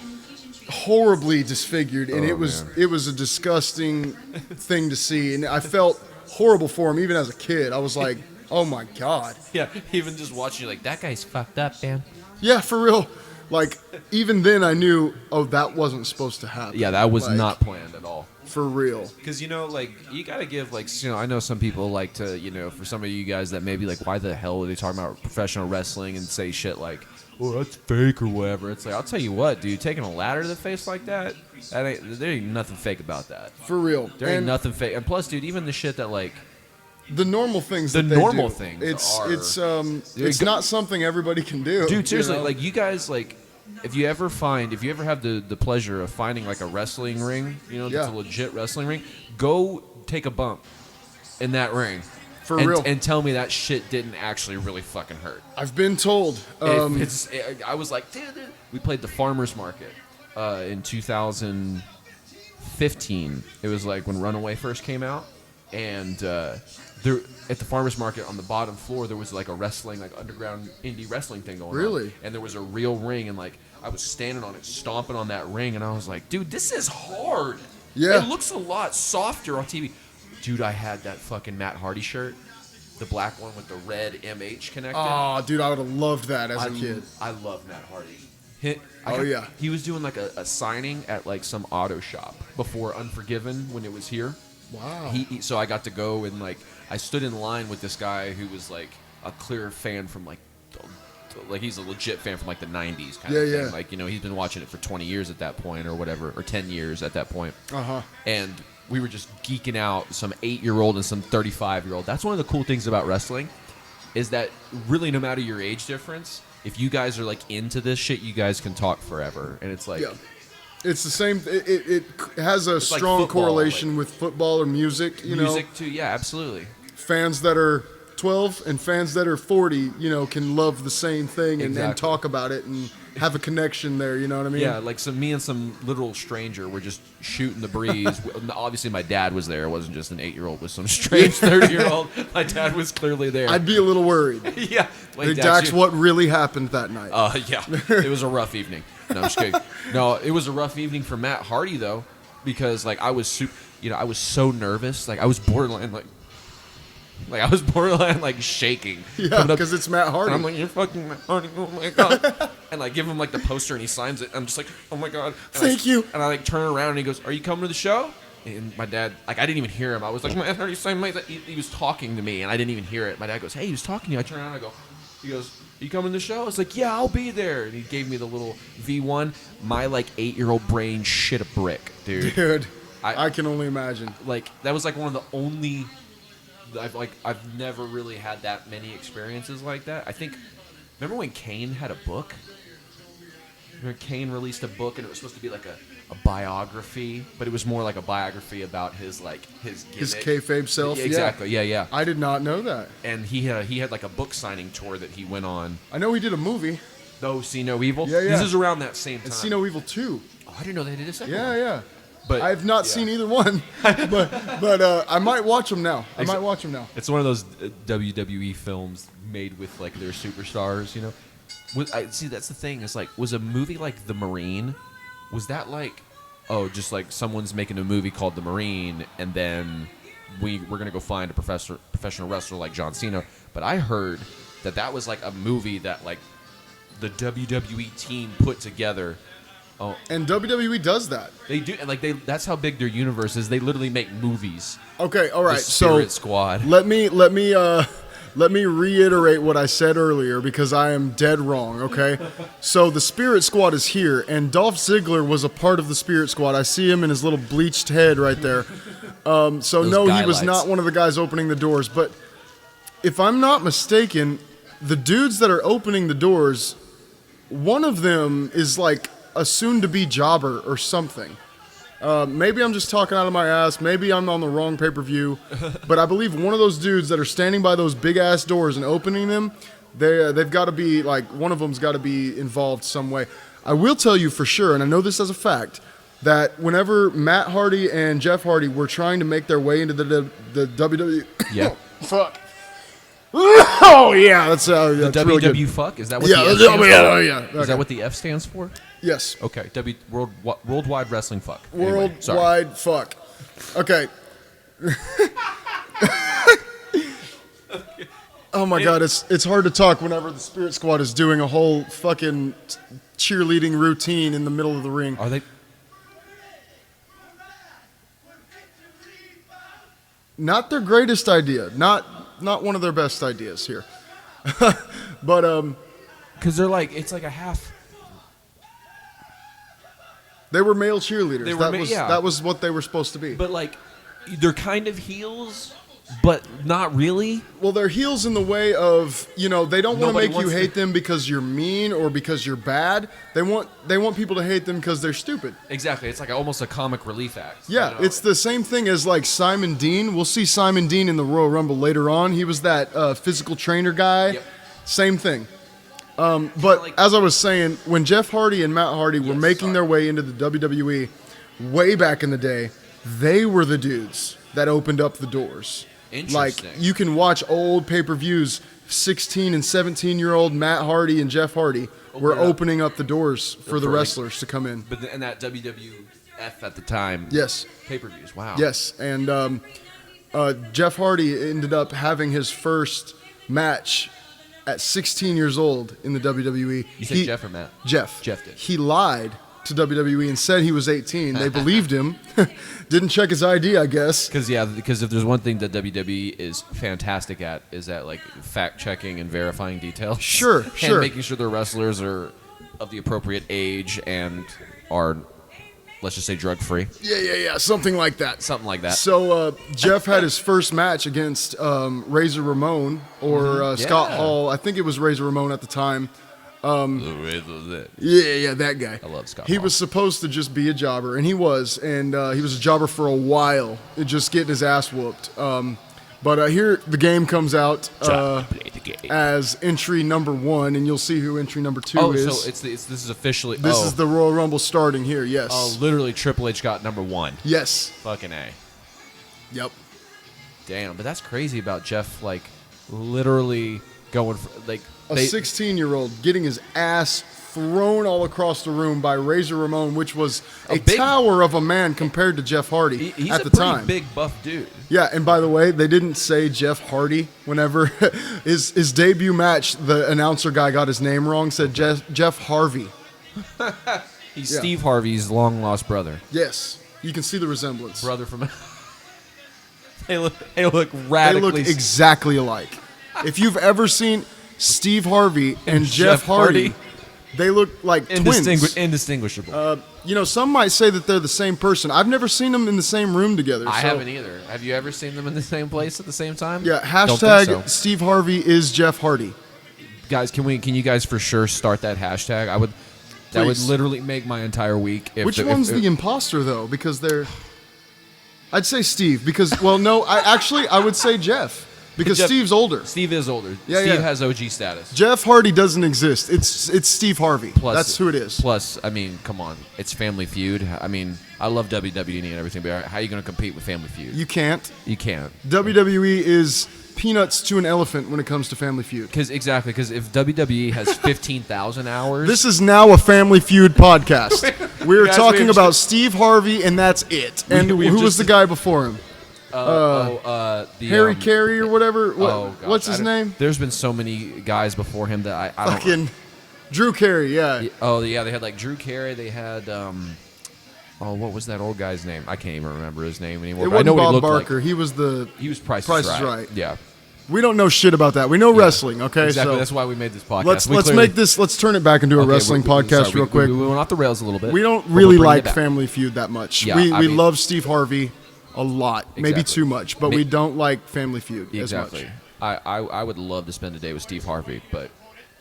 horribly disfigured, and it was a disgusting thing to see, and I felt horrible for him even as a kid. I was like, oh my God. Yeah, even just watching, you're like, that guy's fucked up, man. Yeah, for real. Like, even then I knew, that wasn't supposed to happen. Yeah, that was Like, not planned at all. For real. Because, like, you got to give, like, I know some people like to, for some of you guys that may be like, why the hell are they talking about professional wrestling and say shit like, oh, that's fake or whatever. It's like, I'll tell you what, dude, taking a ladder to the face like that, there ain't nothing fake about that. For real. There ain't nothing fake. And plus, dude, even the shit that, like, the normal things the that they normal do, things it's not something everybody can do. Dude, seriously, like, you guys, like, if you ever have the pleasure of finding like a wrestling ring, that's a legit wrestling ring, go take a bump in that ring. For real. And tell me that shit didn't actually really fucking hurt. I've been told. I was like, dude, we played the farmer's market in 2015. It was like when Runaway first came out, and there at the farmer's market on the bottom floor there was like a wrestling, like underground indie wrestling thing going on. Really? And there was a real ring, and like I was standing on it, stomping on that ring, and I was like, dude, this is hard. Yeah. It looks a lot softer on TV. Dude, I had that fucking Matt Hardy shirt, the black one with the red MH connected. Oh, dude, I would have loved that as a kid. I love Matt Hardy. Yeah. He was doing like a signing at like some auto shop before Unforgiven when it was here. Wow. So I got to go and like I stood in line with this guy who was like a clear fan from like he's a legit fan from like the 90s kind of thing. Yeah. Like, he's been watching it for 20 years at that point or whatever, or 10 years at that point. And we were just geeking out, some 8-year-old and some 35-year-old. That's one of the cool things about wrestling is that really no matter your age difference, if you guys are like into this shit, you guys can talk forever. And it's like... Yeah. It's the same. It has a strong like football, correlation with football or music. Music too, yeah, absolutely. Fans that are 12 and fans that are 40, can love the same thing and talk about it and have a connection there. You know what I mean? Yeah, like me and some literal stranger were just shooting the breeze. Obviously, my dad was there. It wasn't just an 8-year-old with some strange 30-year-old. My dad was clearly there. I'd be a little worried. Yeah. Hey, Dax, what really happened that night? Yeah. It was a rough evening. No, I'm just kidding. No, it was a rough evening for Matt Hardy, though, because, like, I was so nervous. Like, I was borderline, shaking. Yeah, because it's Matt Hardy. And I'm like, you're fucking Matt Hardy, oh my God. And like give him like the poster and he signs it. I'm just like, oh my God. Thank you. And I like turn around and he goes, are you coming to the show? And my dad, like I didn't even hear him. I was like, Matt Hardy signed my... He was talking to me and I didn't even hear it. My dad goes, hey, he was talking to you. I turn around and I go, He goes, "You coming to the show?" I was like, "Yeah, I'll be there." And he gave me the little V1. My 8-year-old brain shit a brick, dude. Dude, I can only imagine. That was one of the only. I've never really had that many experiences like that. I think. Remember when Kane had a book? Remember Kane released a book and it was supposed to be like a biography, but it was more like a biography about his gimmick. His kayfabe self. Yeah, exactly. Yeah. I did not know that. And he had like a book signing tour that he went on. I know he did a movie. Oh, See No Evil. Yeah. This is around that same time. And See No Evil 2. Oh, I didn't know they did a second one. Yeah. But I have not seen either one, but I might watch them now. It's one of those WWE films made with their superstars, you know. See, that's the thing. It's was a movie like The Marine, was that just someone's making a movie called The Marine, and then we're gonna go find a professional wrestler like John Cena? But I heard that was a movie that the WWE team put together. Oh, and WWE does that. They do, and that's how big their universe is. They literally make movies. Okay, all right. The Spirit Squad. Let me reiterate what I said earlier because I am dead wrong. Okay, so the Spirit Squad is here, and Dolph Ziggler was a part of the Spirit Squad. I see him in his little bleached head right there. So no, he was not one of the guys opening the doors. But if I'm not mistaken, the dudes that are opening the doors, one of them is a soon-to-be jobber or something. Maybe I'm just talking out of my ass. Maybe I'm on the wrong pay-per-view. But I believe one of those dudes that are standing by those big-ass doors and opening them, they've got to be, one of them's got to be involved some way. I will tell you for sure, and I know this as a fact, that whenever Matt Hardy and Jeff Hardy were trying to make their way into the WWE... Yeah. Oh, fuck. Oh, yeah. That's the that's WW really good. fuck? Is that what the F stands for? Yeah. Okay. Is that what the F stands for? Yes. Okay. Worldwide Wrestling Fuck. Worldwide fuck. Okay. Oh my God, it's hard to talk whenever the Spirit Squad is doing a whole fucking cheerleading routine in the middle of the ring. Are they? Not their greatest idea. Not one of their best ideas here. But because they're it's a half. They were male cheerleaders. They were that was what they were supposed to be. But they're kind of heels, but not really. Well, they're heels in the way of, they don't want to make you hate them because you're mean or because you're bad. They want people to hate them because they're stupid. Exactly. It's almost a comic relief act. Yeah, it's the same thing as Simon Dean. We'll see Simon Dean in the Royal Rumble later on. He was that physical trainer guy. Yep. Same thing. But as I was saying, when Jeff Hardy and Matt Hardy were making their way into the WWE way back in the day, they were the dudes that opened up the doors. Interesting. You can watch old pay-per-views, 16 and 17-year-old Matt Hardy and Jeff Hardy were opening up the doors for the wrestlers to come in. But and that WWF at the time. Yes. Pay-per-views. Wow. Yes, and Jeff Hardy ended up having his first match at 16 years old in the WWE. You said Jeff or Matt? Jeff. Jeff did. He lied to WWE and said he was 18. They believed him. Didn't check his ID, I guess. Because if there's one thing that WWE is fantastic at, is at fact checking and verifying details. Sure. And making sure their wrestlers are of the appropriate age and are, let's just say, drug free. Yeah. Something like that. So Jeff had his first match against Razor Ramon or Scott Hall. I think it was Razor Ramon at the time. Yeah, that guy. I love Scott He Hall. was supposed to just be a jobber, and he was. And he was a jobber for a while, just getting his ass whooped. But here the game comes out as entry number 1, and you'll see who entry number 2 is. Oh, so this is officially... This is the Royal Rumble starting here, yes. Oh, literally Triple H got number 1. Yes. Fucking A. Yep. Damn, but that's crazy about Jeff, literally going for... A 16-year-old getting his ass thrown all across the room by Razor Ramon, which was a tower of a man compared to Jeff Hardy he's at the a pretty time. Big buff dude. Yeah, and by the way, they didn't say Jeff Hardy whenever his debut match. The announcer guy got his name wrong. Said Jeff Harvey. He's Steve Harvey's long lost brother. Yes, you can see the resemblance. Brother from. They look radically. They look exactly alike. If you've ever seen Steve Harvey and Jeff Hardy. They look like twins. Indistinguishable. Some might say that they're the same person. I've never seen them in the same room together. I haven't either. Have you ever seen them in the same place at the same time? Yeah, Don't think so. Steve Harvey is Jeff Hardy. Guys, can you guys for sure start that hashtag? That would Please. literally make my entire week. Which one's the imposter, though? Because I'd say Steve, because, well, no, I would say Jeff. Because Steve's older. Steve is older. Yeah, Steve yeah. has OG status. Jeff Hardy doesn't exist. It's Steve Harvey. That's who it is. Plus, I mean, come on. It's Family Feud. I mean, I love WWE and everything, but how are you going to compete with Family Feud? You can't. You can't. WWE is peanuts to an elephant when it comes to Family Feud. Because if WWE has 15,000 hours... This is now a Family Feud podcast. We're talking about Steve Harvey, and that's it. And who was the guy before him? Harry Carey or whatever. What's his name? There's been so many guys before him that I don't. Fucking Drew Carey, yeah. Oh yeah, they had like Drew Carey. They had what was that old guy's name? I can't even remember his name anymore. It but I know wasn't what Bob he looked Barker. like. He was Price is is Right. Yeah. We don't know shit about that. We know wrestling, okay? Exactly. So that's why we made this podcast. Let's turn it back into a wrestling podcast real quick. We went off the rails a little bit. We don't really like Family Feud that much. Yeah, we love Steve Harvey a lot, maybe Exactly. too much, but we don't like Family Feud exactly. as much. I would love to spend a day with Steve Harvey, but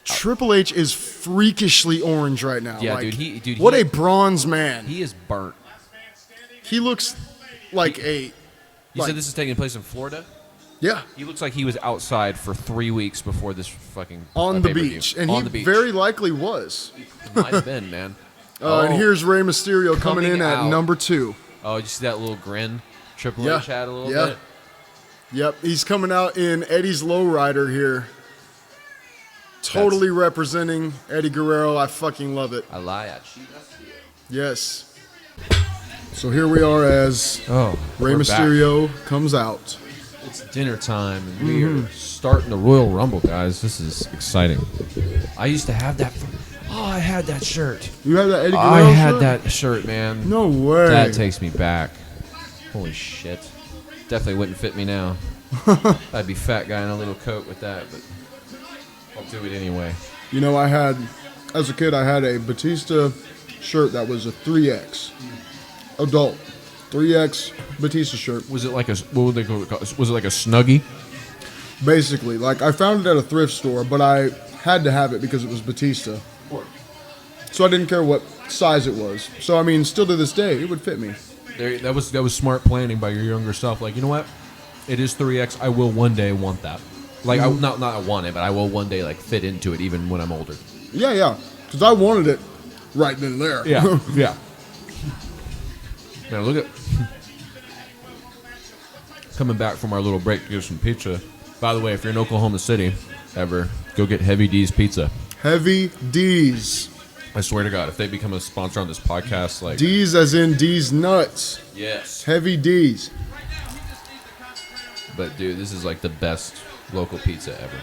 Triple H is freakishly orange right now. yeah, like, dude, what a bronze man. He is burnt. He looks like You said this is taking place in Florida? Yeah. He looks like he was outside for 3 weeks before this fucking on the pay-per-view. beach, and on he the beach. very likely was. Might have been, man. And here's Rey Mysterio coming in at number 2. Oh, did you see that little grin Triple H had a little bit? Yep, he's coming out in Eddie's lowrider here. Totally representing Eddie Guerrero. I fucking love it. I lie. Yes. So here we are as Rey Mysterio comes out. It's dinner time, and we are starting the Royal Rumble, guys. This is exciting. I used to have that. I had that shirt. You had that Eddie Guerrero I had shirt? that shirt, man. No way. That takes me back. Holy shit. Definitely wouldn't fit me now. I'd be fat guy in a little coat with that, but I'll do it anyway. You know, as a kid, I had a Batista shirt that was a 3X. Adult. 3X Batista shirt. Was it like what would they call it? Was it like a Snuggie? Basically. Like, I found it at a thrift store, but I had to have it because it was Batista. So I didn't care what size it was. So, I mean, still to this day, it would fit me. That was smart planning by your younger self. Like, you know what? It is 3X. I will one day want that. Like, not I want it, but I will one day like fit into it even when I'm older. Yeah. Because I wanted it right then and there. Yeah, yeah. Now look at coming back from our little break to get some pizza. By the way, if you're in Oklahoma City, ever go get Heavy D's Pizza. Heavy D's. I swear to God, if they become a sponsor on this podcast, like D's as in D's nuts. Yes. Heavy D's. But dude, this is like the best local pizza ever.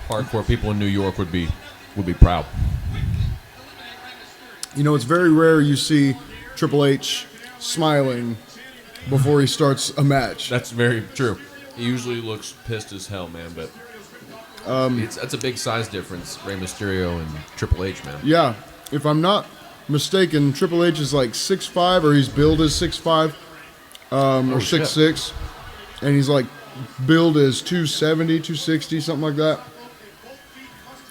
Hardcore people in New York would be proud. You know, it's very rare you see Triple H smiling before he starts a match. That's very true. He usually looks pissed as hell, man, but that's a big size difference, Rey Mysterio and Triple H, man. Yeah. If I'm not mistaken, Triple H is like 6'5", or he's billed as 6'5", or 6'6", and he's like billed as 270, 260, something like that.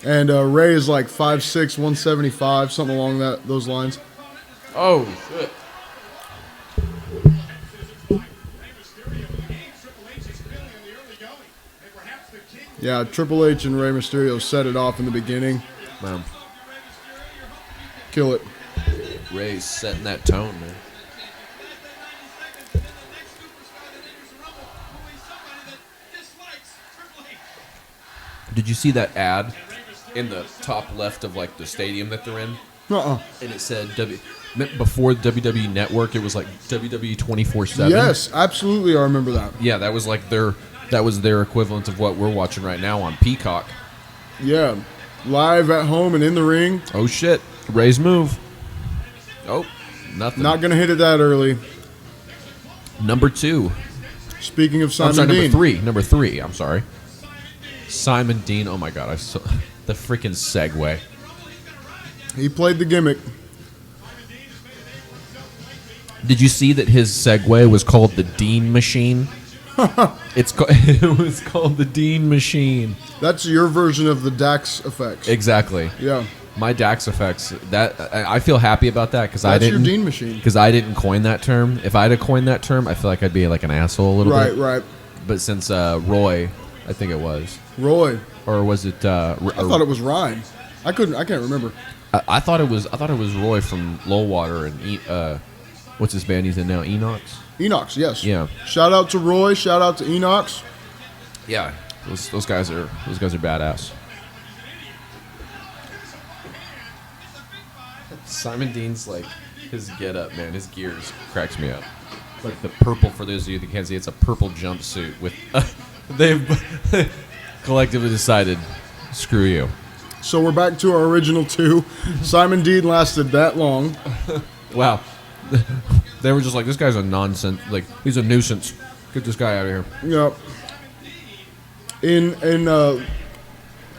And Rey is like 5'6", 175, something along those lines. Oh, shit. Yeah, Triple H and Rey Mysterio set it off in the beginning. Man. Kill it. Rey's setting that tone, man. Did you see that ad in the top left of like the stadium that they're in? Uh-uh. And it said before WWE Network, it was like WWE 24/7. Yes, absolutely, I remember that. Yeah, that was like their equivalent of what we're watching right now on Peacock. Yeah, live at home and in the ring. Oh shit, Rey's move. Oh, nothing. Not gonna hit it that early. Number 2, Speaking of Simon sorry, Dean. Number three. I'm sorry. Simon Dean. Oh my God! The freaking segue. He played the gimmick. Did you see that his segue was called the Dean Machine? It was called the Dean Machine. That's your version of the Dax effects. Exactly. Yeah. My Dax effects. I feel happy about that because I That's didn't. your Dean Machine. Because I didn't coin that term. If I'd have coined that term, I feel like I'd be like an asshole a little bit. Right. But since Roy, I think it was, Roy. or was it? I thought it was Ryne. I can't remember. I thought it was Roy from Lowwater and what's his band he's in now? Enox, yes. Yeah. Shout out to Roy. Shout out to Enox. Yeah. Those guys are badass. Simon Dean's like his get up, man. His gears cracks me up. Like the purple, for those of you that can't see, it's a purple jumpsuit with. They've collectively decided, screw you. So we're back to our original two. Simon Dean lasted that long. Wow. They were just like, this guy's a nonsense. Like, he's a nuisance. Get this guy out of here. Yep. In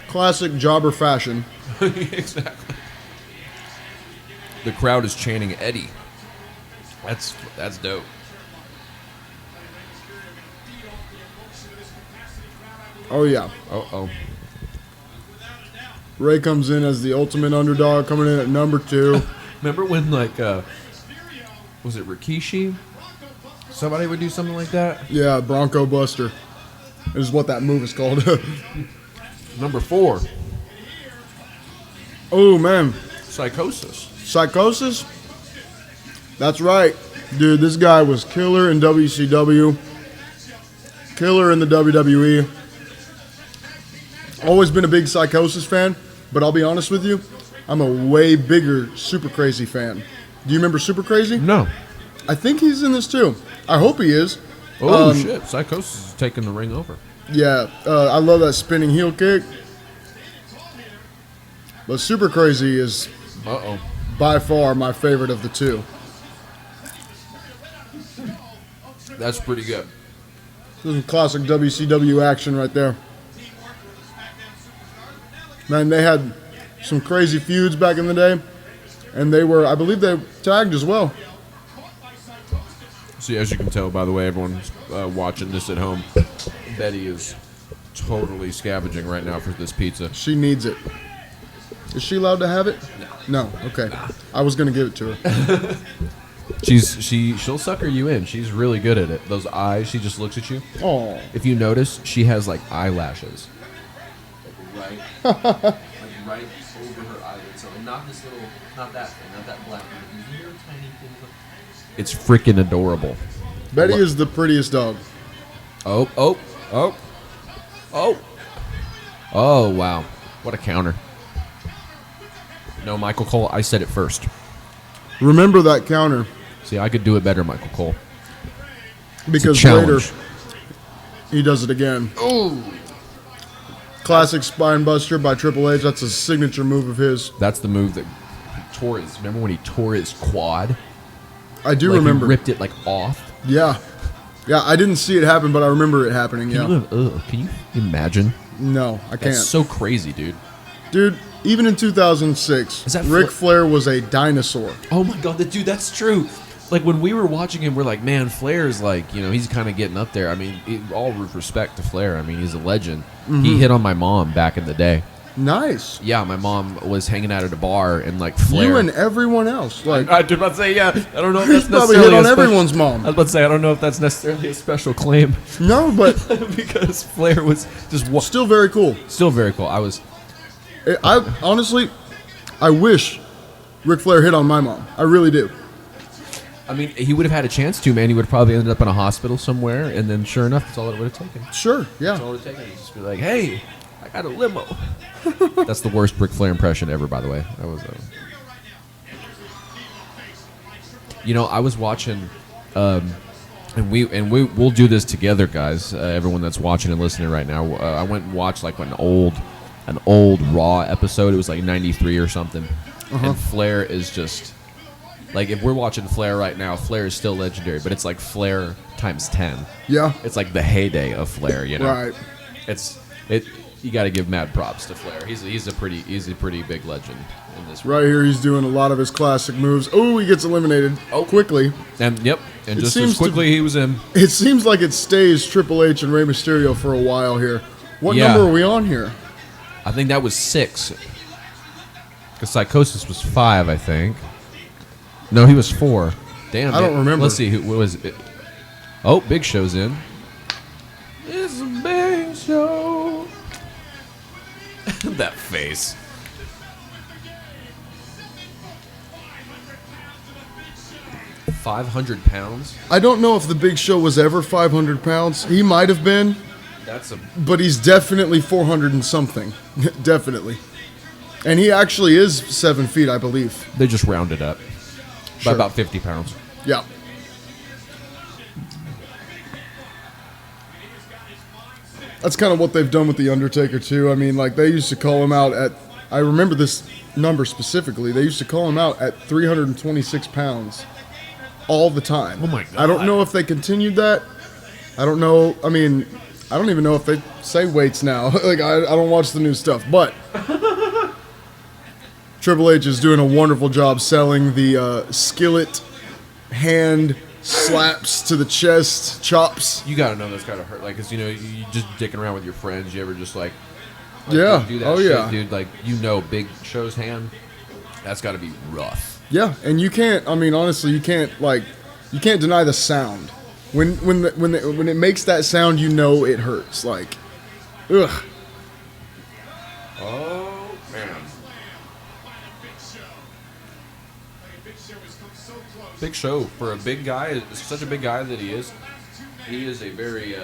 classic jobber fashion. Exactly. The crowd is chanting Eddie. That's dope. Oh, yeah. Oh. Ray comes in as the ultimate underdog, coming in at number 2. Remember when, like, was it Rikishi? Somebody would do something like that? Yeah, Bronco Buster is what that move is called. Number 4, Oh, man. Psychosis. Psychosis? That's right. Dude, this guy was killer in WCW. Killer in the WWE. Always been a big Psychosis fan, but I'll be honest with you, I'm a way bigger Super Crazy fan. Do you remember Super Crazy? No. I think he's in this too. I hope he is. Oh, shit. Psychosis is taking the ring over. Yeah, I love that spinning heel kick. But Super Crazy is by far my favorite of the two. That's pretty good. This is classic WCW action right there. Man, they had some crazy feuds back in the day. And they were, I believe they tagged as well. See, as you can tell, by the way, everyone's watching this at home, Betty is totally scavenging right now for this pizza. She needs it. Is she allowed to have it? No. Okay. I was going to give it to her. She'll sucker you in. She's really good at it. Those eyes, she just looks at you. Oh. If you notice, she has like eyelashes. Like right over her eyelid. So not this little, not that thing, not that black one. These little tiny things. It's freaking adorable. Betty is the prettiest dog. Oh, wow. What a counter. No, Michael Cole, I said it first. Remember that counter. See, I could do it better, Michael Cole. Because later, he does it again. Ooh. Classic spine buster by Triple H. That's a signature move of his. That's the move that he tore his. Remember when he tore his quad? I do like remember. He ripped it like off. Yeah. Yeah, I didn't see it happen, but I remember it happening. Can you imagine? No, I can't. That's so crazy, dude. Dude, even in 2006, Ric Flair was a dinosaur. Oh my God, dude, that's true. Like when we were watching him, we're like, man, Flair's like, he's kind of getting up there. I mean, all respect to Flair. I mean, he's a legend. Mm-hmm. He hit on my mom back in the day. Nice. Yeah, my mom was hanging out at a bar and like Flair. You and everyone else. Like I was about to say, yeah. I don't know if that's probably necessarily hit on everyone's mom. I was about to say, I don't know if that's necessarily a special claim. No, but because Flair was just still very cool. Still very cool. I honestly, I wish Ric Flair hit on my mom. I really do. I mean, he would have had a chance to, man. He would have probably ended up in a hospital somewhere, and then sure enough, that's all it would have taken. Sure, yeah. That's all it would have taken. Just be like, hey, I got a limo. That's the worst Ric Flair impression ever, by the way. That was I was watching, and we'll do this together, guys. Everyone that's watching and listening right now. I went and watched like an old Raw episode. It was like '93 or something, and Flair is just Like, if we're watching Flair right now, Flair is still legendary, but it's like Flair times 10. Yeah. It's like the heyday of Flair, you know? Right. You got to give mad props to Flair. He's a pretty big legend in this. Right here, he's doing a lot of his classic moves. Oh, he gets eliminated quickly. And just seems as quickly he was in. It seems like it stays Triple H and Rey Mysterio for a while here. What number are we on here? I think that was 6. Because Psychosis was 5, I think. No, he was 4. Damn, I don't remember. Let's see, who was it? Oh, Big Show's in. It's a big show. That face. £500? I don't know if the Big Show was ever 500 pounds. He might have been, but he's definitely 400 and something. Definitely. And he actually is 7 feet, I believe. They just rounded up by Sure. about 50 pounds. Yeah. That's kind of what they've done with The Undertaker, too. I mean, like, they used to call him out at, I remember this number specifically, they used to call him out at 326 pounds all the time. Oh, my God. I don't know if they continued that. I don't know. I mean, I don't even know if they say weights now. Like, I don't watch the new stuff. But Triple H is doing a wonderful job selling the skillet hand slaps to the chest, chops. You gotta know that's gotta hurt, like, cause you just dicking around with your friends. You ever just like Yeah. do that Oh, shit, yeah. dude? Like, Big Show's hand. That's gotta be rough. Yeah, and you can't. I mean, honestly, you can't deny the sound. When it makes that sound, you know it hurts. Like, ugh. Oh man. Big Show, for a big guy, such a big guy that he is a very,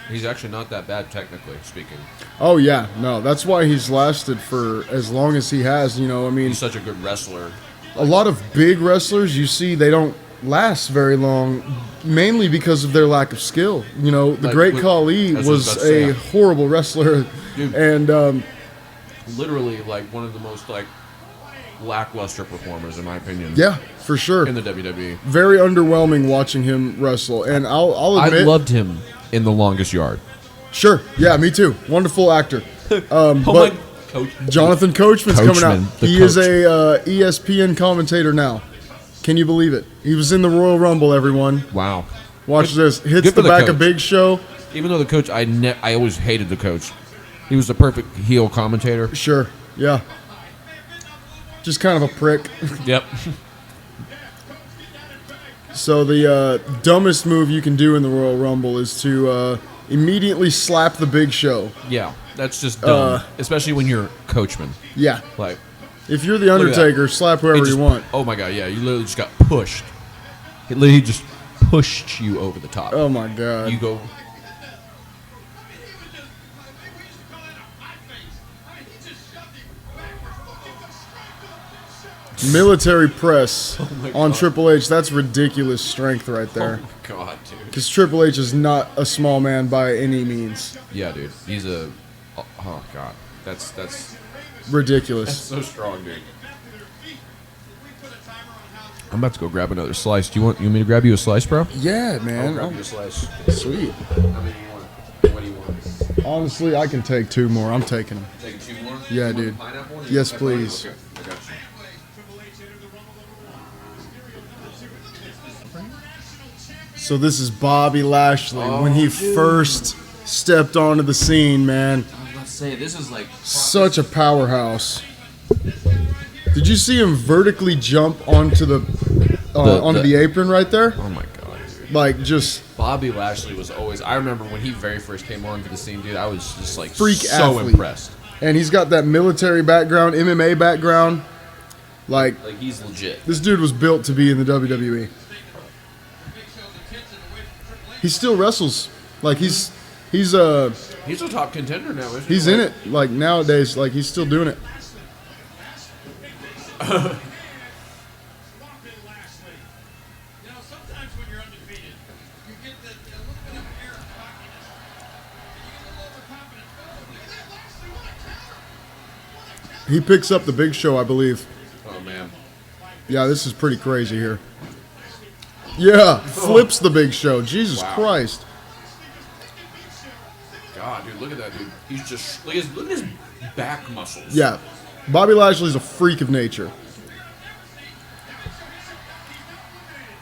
he's actually not that bad technically speaking. Oh yeah, no, that's why he's lasted for as long as he has. I mean, He's such a good wrestler. a lot of big wrestlers, you see, they don't last very long, mainly because of their lack of skill. The Like, Great Khali that's what I was was about to a say. horrible wrestler, Dude. and Literally, like, one of the most, like, lackluster performers, in my opinion. yeah, for sure. In the WWE. Very underwhelming watching him wrestle, and I'll I admit, loved him in The Longest Yard. sure, yeah, me too. Wonderful actor. Oh But my coach. Jonathan Coachman's coming out. Coachman, the He is coach. a ESPN commentator now. Can you believe it? He was in the Royal Rumble. Everyone, Wow. watch this. Hits good the for the back coach. of Big Show. Even though the coach, I always hated the coach. He was the perfect heel commentator. Sure, yeah. Just kind of a prick. Yep. So the dumbest move you can do in the Royal Rumble is to immediately slap the Big Show. Yeah, that's just dumb. Uh, Especially when you're Coachman. Yeah. Like, If you're the Look at that. Undertaker, slap whoever it just- you want. Oh my god, yeah, you literally just got pushed. It literally just pushed you over the top. Oh my God. You go. Military press my on God. Triple H. That's ridiculous strength right Oh there. my god, dude. Because Triple H is not a small man by any means. Yeah, dude. He's a. Oh god, that's Ridiculous. so strong, dude. I'm about to go grab another slice. You want me to grab you a slice, bro? Yeah, I'll man. grab you a slice. Sweet. How many you want? What do you want? Honestly, I can take 2 more. I'm taking them. Take 2 more? Yeah, You want dude. pineapple or you Yes, want please. Okay, I got you. So this is Bobby Lashley when he Oh, dude. first stepped onto the scene, man. Let's say this is like Such a powerhouse. Did you see him vertically jump onto the apron right there? Oh my god, dude. Like just Bobby Lashley was always. I remember when he very first came onto the scene, dude. I was just like Freak so athlete. impressed. and he's got that military background, MMA background. Like Like he's legit. this dude was built to be in the WWE. He still wrestles. Like he's He's a top contender now, isn't he? he's in it. Like nowadays, like he's still doing it. He picks up the Big Show, I believe. Oh man. Yeah, this is pretty crazy here. Yeah, flips the Big Show. Jesus Christ. God, dude, look at that, dude. He's just look at his back muscles. Yeah, Bobby Lashley's a freak of nature.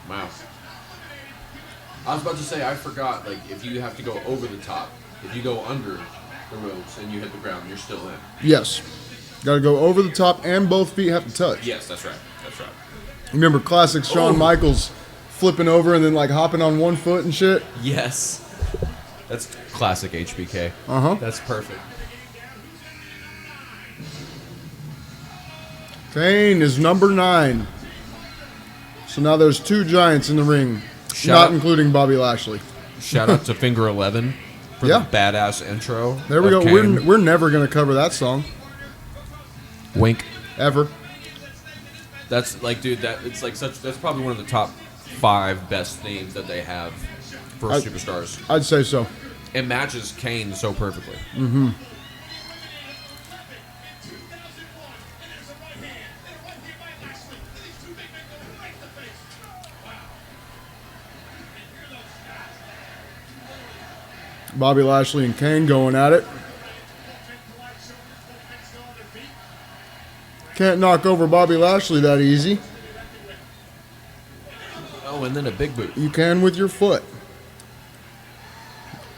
Wow. I was about to say, I forgot, like, if you have to go over the top, if you go under the ropes and you hit the ground, you're still in. Yes. Got to go over the top and both feet have to touch. Yes, that's right. That's right. Remember classic Shawn Michaels flipping over and then like hopping on one foot and shit? Yes. That's classic HBK. Uh-huh. That's perfect. Kane is number 9. So now there's 2 giants in the ring, not including Bobby Lashley. Shout out to Finger 11 for the badass intro. There we go. We're never going to cover that song. Wink. Ever. That's like, dude, that's probably one of the top 5 best themes that they have for superstars. I'd say so. It matches Kane so perfectly. Mm-hmm. Bobby Lashley and Kane going at it. Can't knock over Bobby Lashley that easy. Oh, and then a big boot. You can with your foot.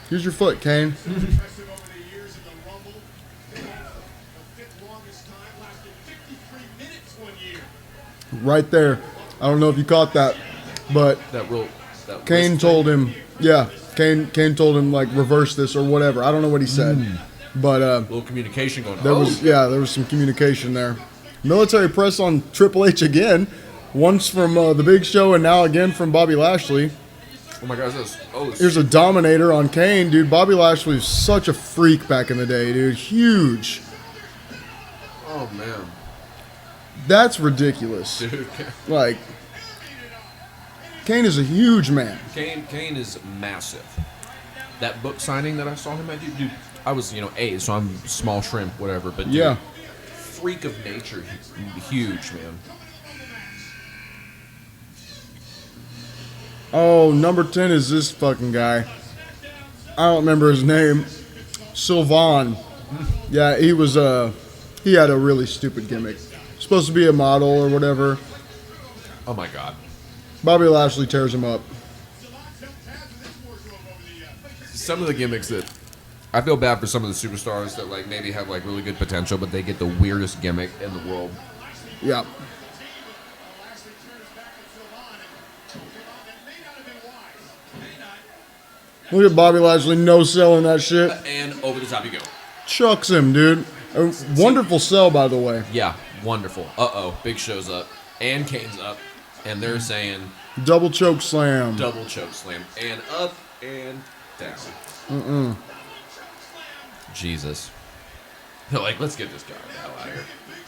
Here's your foot, Kane. Right there. I don't know if you caught that, but Kane told him, Kane told him like reverse this or whatever. I don't know what he said, but a little communication going on. There was some communication there. Military press on Triple H again, once from the Big Show and now again from Bobby Lashley. Oh my God! Here's a Dominator on Kane, dude. Bobby Lashley was such a freak back in the day, dude. Huge. Oh man, that's ridiculous. Dude. Like, Kane is a huge man. Kane is massive. That book signing that I saw him at, dude, I was, A, so I'm small shrimp, whatever, but dude, freak of nature, huge, man. Oh, number 10 is this fucking guy. I don't remember his name. Sylvan. Yeah, he had a really stupid gimmick. Supposed to be a model or whatever. Oh my God. Bobby Lashley tears him up. Some of the gimmicks that I feel bad for some of the superstars that like maybe have like really good potential, but they get the weirdest gimmick in the world. Yeah. Look at Bobby Lashley no-selling that shit. And over the top you go. Chucks him, dude. A wonderful sell, by the way. Yeah, wonderful. Uh-oh, Big Show's up. And Kane's up. And they're saying... Double choke slam. Double choke slam. And up and down. Mm-mm. Jesus. They're like, let's get this guy the hell out of here.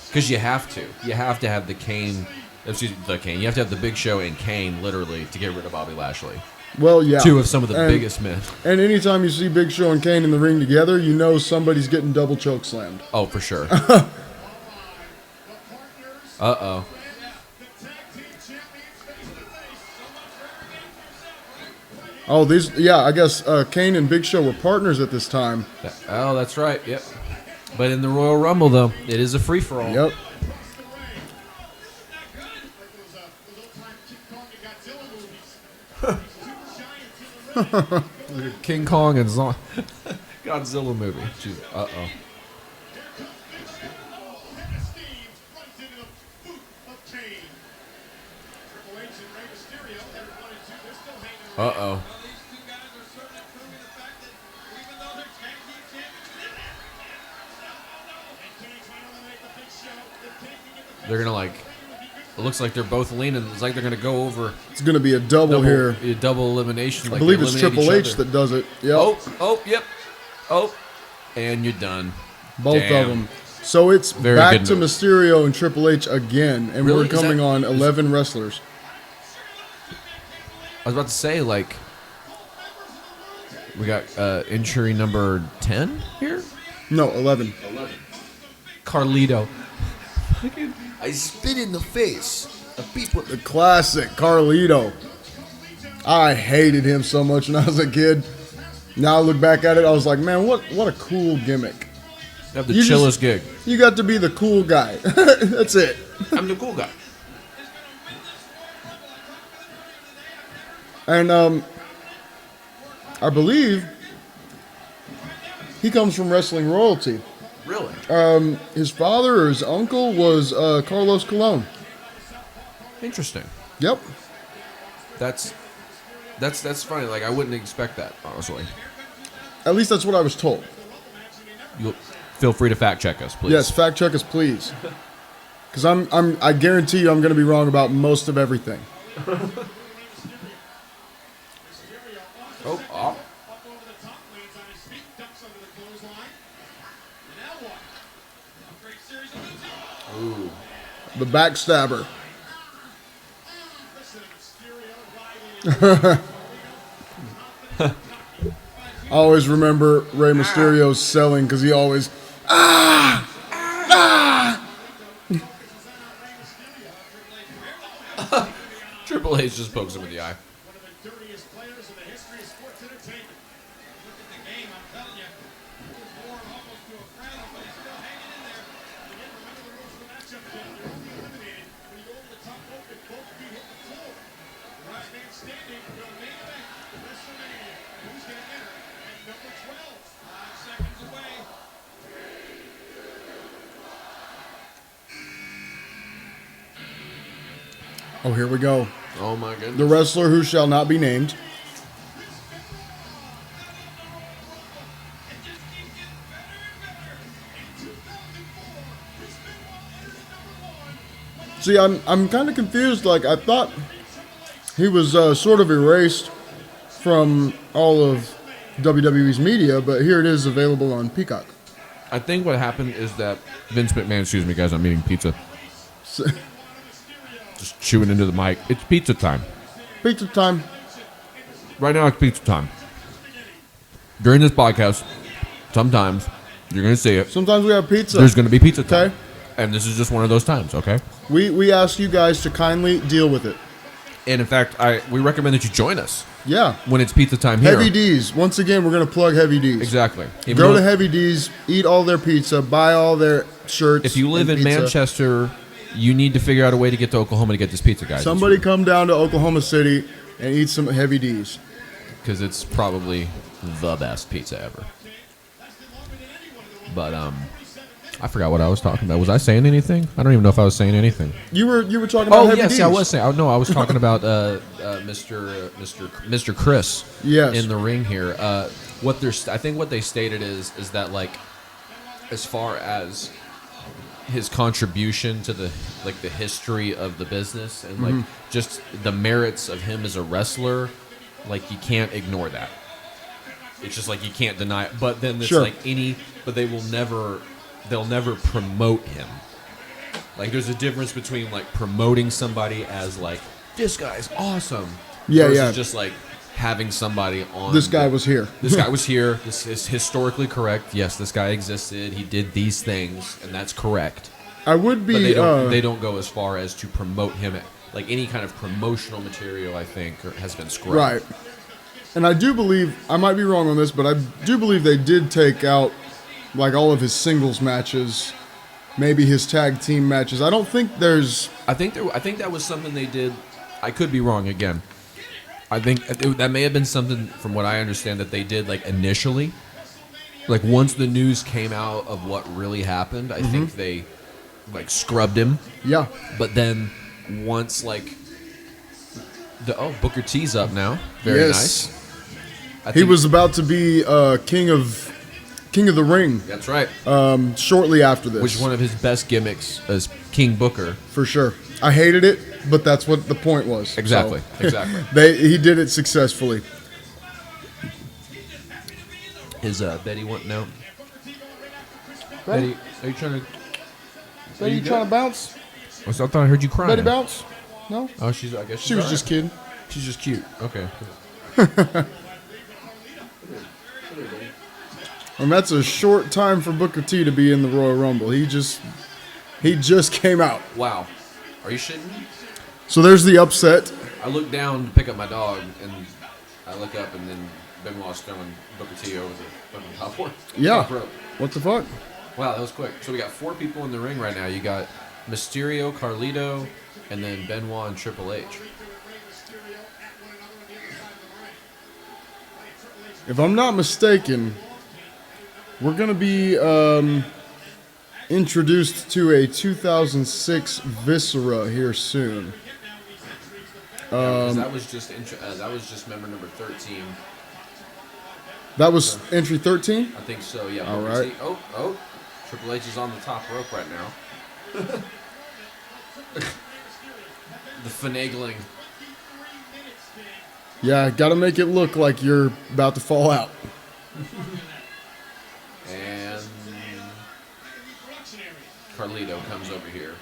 Because you have to. You have to have the Kane... Excuse me, the Kane. You have to have the Big Show and Kane, literally, to get rid of Bobby Lashley. Well, yeah. 2 of some of the biggest men. And anytime you see Big Show and Kane in the ring together, you know somebody's getting double choke slammed. Oh, for sure. Uh-oh. Oh, I guess Kane and Big Show were partners at this time. Oh, that's right, yep. But in the Royal Rumble, though, it is a free-for-all. Yep. King Kong and Godzilla movie. Jeez. Uh-oh. Uh-oh. They're going to like... It looks like they're both leaning. It's like they're going to go over. It's going to be a double here. A double elimination. I believe it's Triple H that does it. Yep. Yep. Oh, and you're done. Both of them. So it's back to Mysterio and Triple H again, and we're coming on 11 wrestlers. I was about to say, like, we got injury number 10 here? No, 11. Carlito. I spit in the face. The classic Carlito. I hated him so much when I was a kid. Now I look back at it, I was like, man, what a cool gimmick. Have the chillest gig. You got to be the cool guy. That's it. I'm the cool guy. And I believe he comes from wrestling royalty. Really? His father or his uncle was Carlos Colon. Interesting. Yep. That's funny. Like, I wouldn't expect that, honestly. At least that's what I was told. You'll feel free to fact check us, please. Yes, fact check us, please. Because I guarantee you I'm going to be wrong about most of everything. Oh, off. Ooh. The backstabber. I always remember Rey Mysterio selling because he always Triple H just pokes him in the eye. Oh, here we go. Oh my goodness. The wrestler who shall not be named. See, I'm kind of confused. Like, I thought he was sort of erased from all of WWE's media, but here it is available on Peacock. I think what happened is that Vince McMahon, excuse me guys, I'm eating pizza. Just chewing into the mic. It's pizza time. Pizza time. Right now it's pizza time. During this podcast, sometimes you're going to see it. Sometimes we have pizza. There's going to be pizza time. Okay. And this is just one of those times, okay? We ask you guys to kindly deal with it. And in fact, we recommend that you join us Yeah. when it's pizza time here. Heavy D's. Once again, we're going to plug Heavy D's. Exactly. Go to Heavy D's, eat all their pizza, buy all their shirts. If you live in pizza. Manchester, you need to figure out a way to get to Oklahoma to get this pizza, guys. Somebody come down to Oklahoma City and eat some Heavy D's. Because it's probably the best pizza ever. But I forgot what I was talking about. Was I saying anything? I don't even know if I was saying anything. You were talking about Heavy D's. I was saying. I was talking about Mr. Chris. Yes. In the ring here. I think what they stated is that, like, as far as his contribution to the history of the business and like just the merits of him as a wrestler, like, you can't ignore that. It's just like you can't deny it. But then it's Sure. but they'll never promote him. Like, there's a difference between, like, promoting somebody as, like, this guy's awesome. Yeah, versus yeah. just, like, having somebody on. This guy was here. This guy was here. This is historically correct. Yes, this guy existed. He did these things, and that's correct. I would be. But they don't go as far as to promote him. Like, any kind of promotional material, I think, has been scrubbed. Right. And I do believe, I might be wrong on this, but I do believe they did take out, like, all of his singles matches, maybe his tag team matches. I don't think there's... I think that was something they did. I could be wrong again. I think that may have been something, from what I understand, that they did, like, initially. Like, once the news came out of what really happened, I think they, like, scrubbed him. Yeah. But then once, like, Booker T's up now. Very nice. He was about to be king of the ring. That's right. Shortly after this. Which one of his best gimmicks as King Booker. For sure. I hated it, but that's what the point was. Exactly. So, Exactly. He did it successfully. Is Betty wanting out? Betty, are you trying to? Betty, you trying to bounce? I thought I heard you crying. Betty bounce? No? Oh, I guess She was just kidding. She's just cute. Okay. And that's a short time for Booker T to be in the Royal Rumble. He just came out. Wow. Are you shitting me? So there's the upset. I look down to pick up my dog, and I look up, and then Benoit's throwing Booker T over the fucking top rope. Yeah. Top rope. What the fuck? Wow, that was quick. So we got 4 people in the ring right now. You got Mysterio, Carlito, and then Benoit and Triple H. If I'm not mistaken, we're going to be introduced to a 2006 Viscera here soon. That was just member number 13. That was entry 13? I think so. Yeah. All Booker right. T. Oh! Triple H is on the top rope right now. The finagling. Yeah, got to make it look like you're about to fall out. And Carlito comes over here.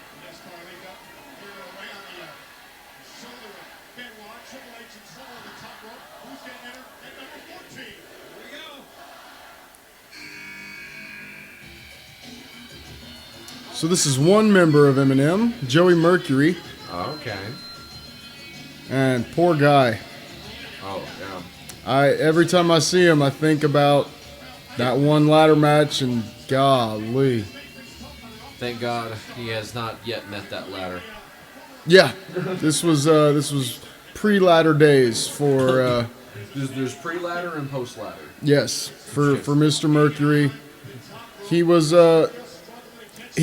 So this is one member of Eminem, Joey Mercury, Okay. and poor guy. Oh, yeah. Every time I see him, I think about that one ladder match, and golly. Thank God he has not yet met that ladder. Yeah, this was pre-ladder days for There's pre-ladder and post-ladder. yes for Mr. Mercury. He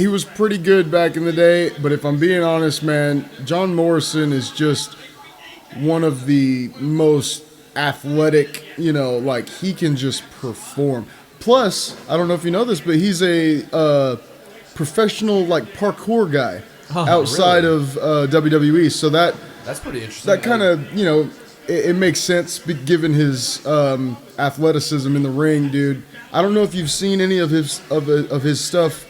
was pretty good back in the day, but if I'm being honest, man, John Morrison is just one of the most athletic. Like he can just perform. Plus, I don't know if you know this, but he's a professional like parkour guy outside really? of WWE. So that's pretty interesting. that kind of it makes sense given his athleticism in the ring, dude. I don't know if you've seen any of his stuff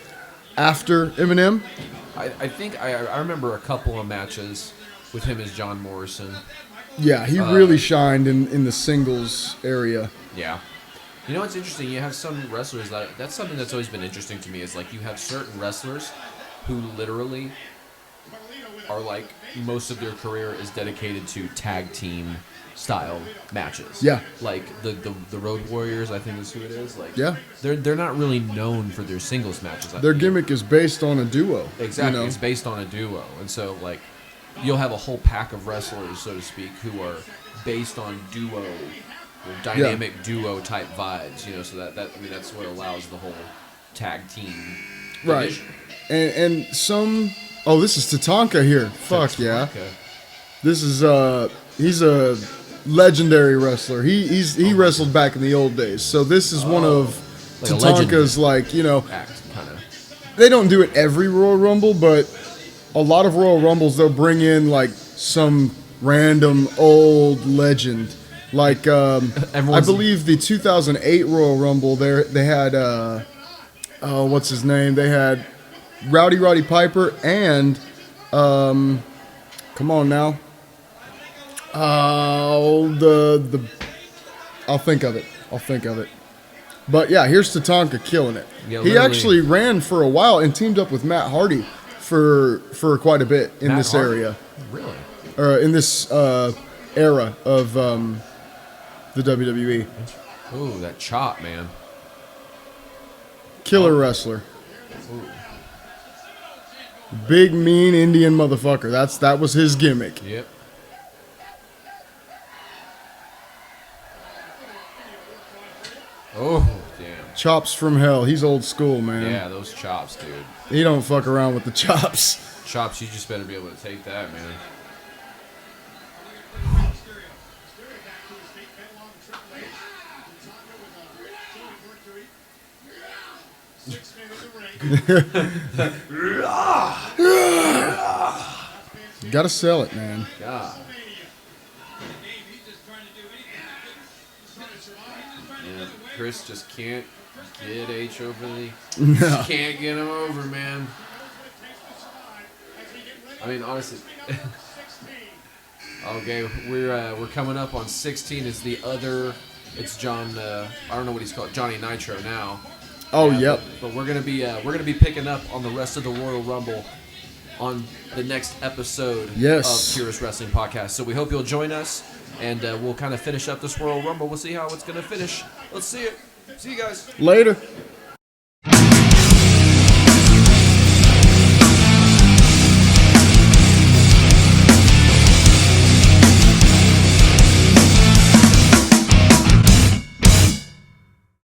after Eminem. I think I remember a couple of matches with him as John Morrison. Yeah, he really shined in the singles area. Yeah. You know what's interesting? You have some wrestlers that's something that's always been interesting to me is like you have certain wrestlers who literally are like most of their career is dedicated to tag team style matches. Yeah. Like the Road Warriors, I think is who it is. Like Yeah. They're not really known for their singles matches. Their gimmick is based on a duo. Exactly. It's based on a duo. And so like you'll have a whole pack of wrestlers, so to speak, who are based on duo or dynamic duo type vibes, so that's what allows the whole tag team Right. division. And some this is Tatanka here. Fuck yeah. Okay. This is he's a legendary wrestler. He wrestled back in the old days. So this is one of Like a legend. Tatanka's Act kind of. they don't do it every Royal Rumble, but a lot of Royal Rumbles they'll bring in like some random old legend. Like I believe the 2008 Royal Rumble they had what's his name? They had Roddy Piper and come on now. I'll think of it. But yeah, here's Tatanka killing it. Yeah, he literally. actually ran for a while and teamed up with Matt Hardy for quite a bit in Matt this Hardy? area. Really? Or in this era of the WWE. Ooh, that chop, man. Killer wrestler. Big mean Indian motherfucker. That was his gimmick. Yep. Oh, damn. Chops from hell. He's old school, man. Yeah, those chops, dude. He don't fuck around with the chops. Chops, you just better be able to take that, man. You gotta sell it, man. God. Yeah, Chris just can't get H over the. No. Just can't get him over, man. I mean, honestly. Okay, we're coming up on 16. Is the other? It's John. I don't know what he's called. Johnny Nitro now. Oh, Yeah, yep. But we're gonna be picking up on the rest of the Royal Rumble on the next episode Yes. of KIRRA's Wrestling Podcast. So we hope you'll join us, and we'll kind of finish up this Royal Rumble. We'll see how it's going to finish. Let's see it. See you guys. Later.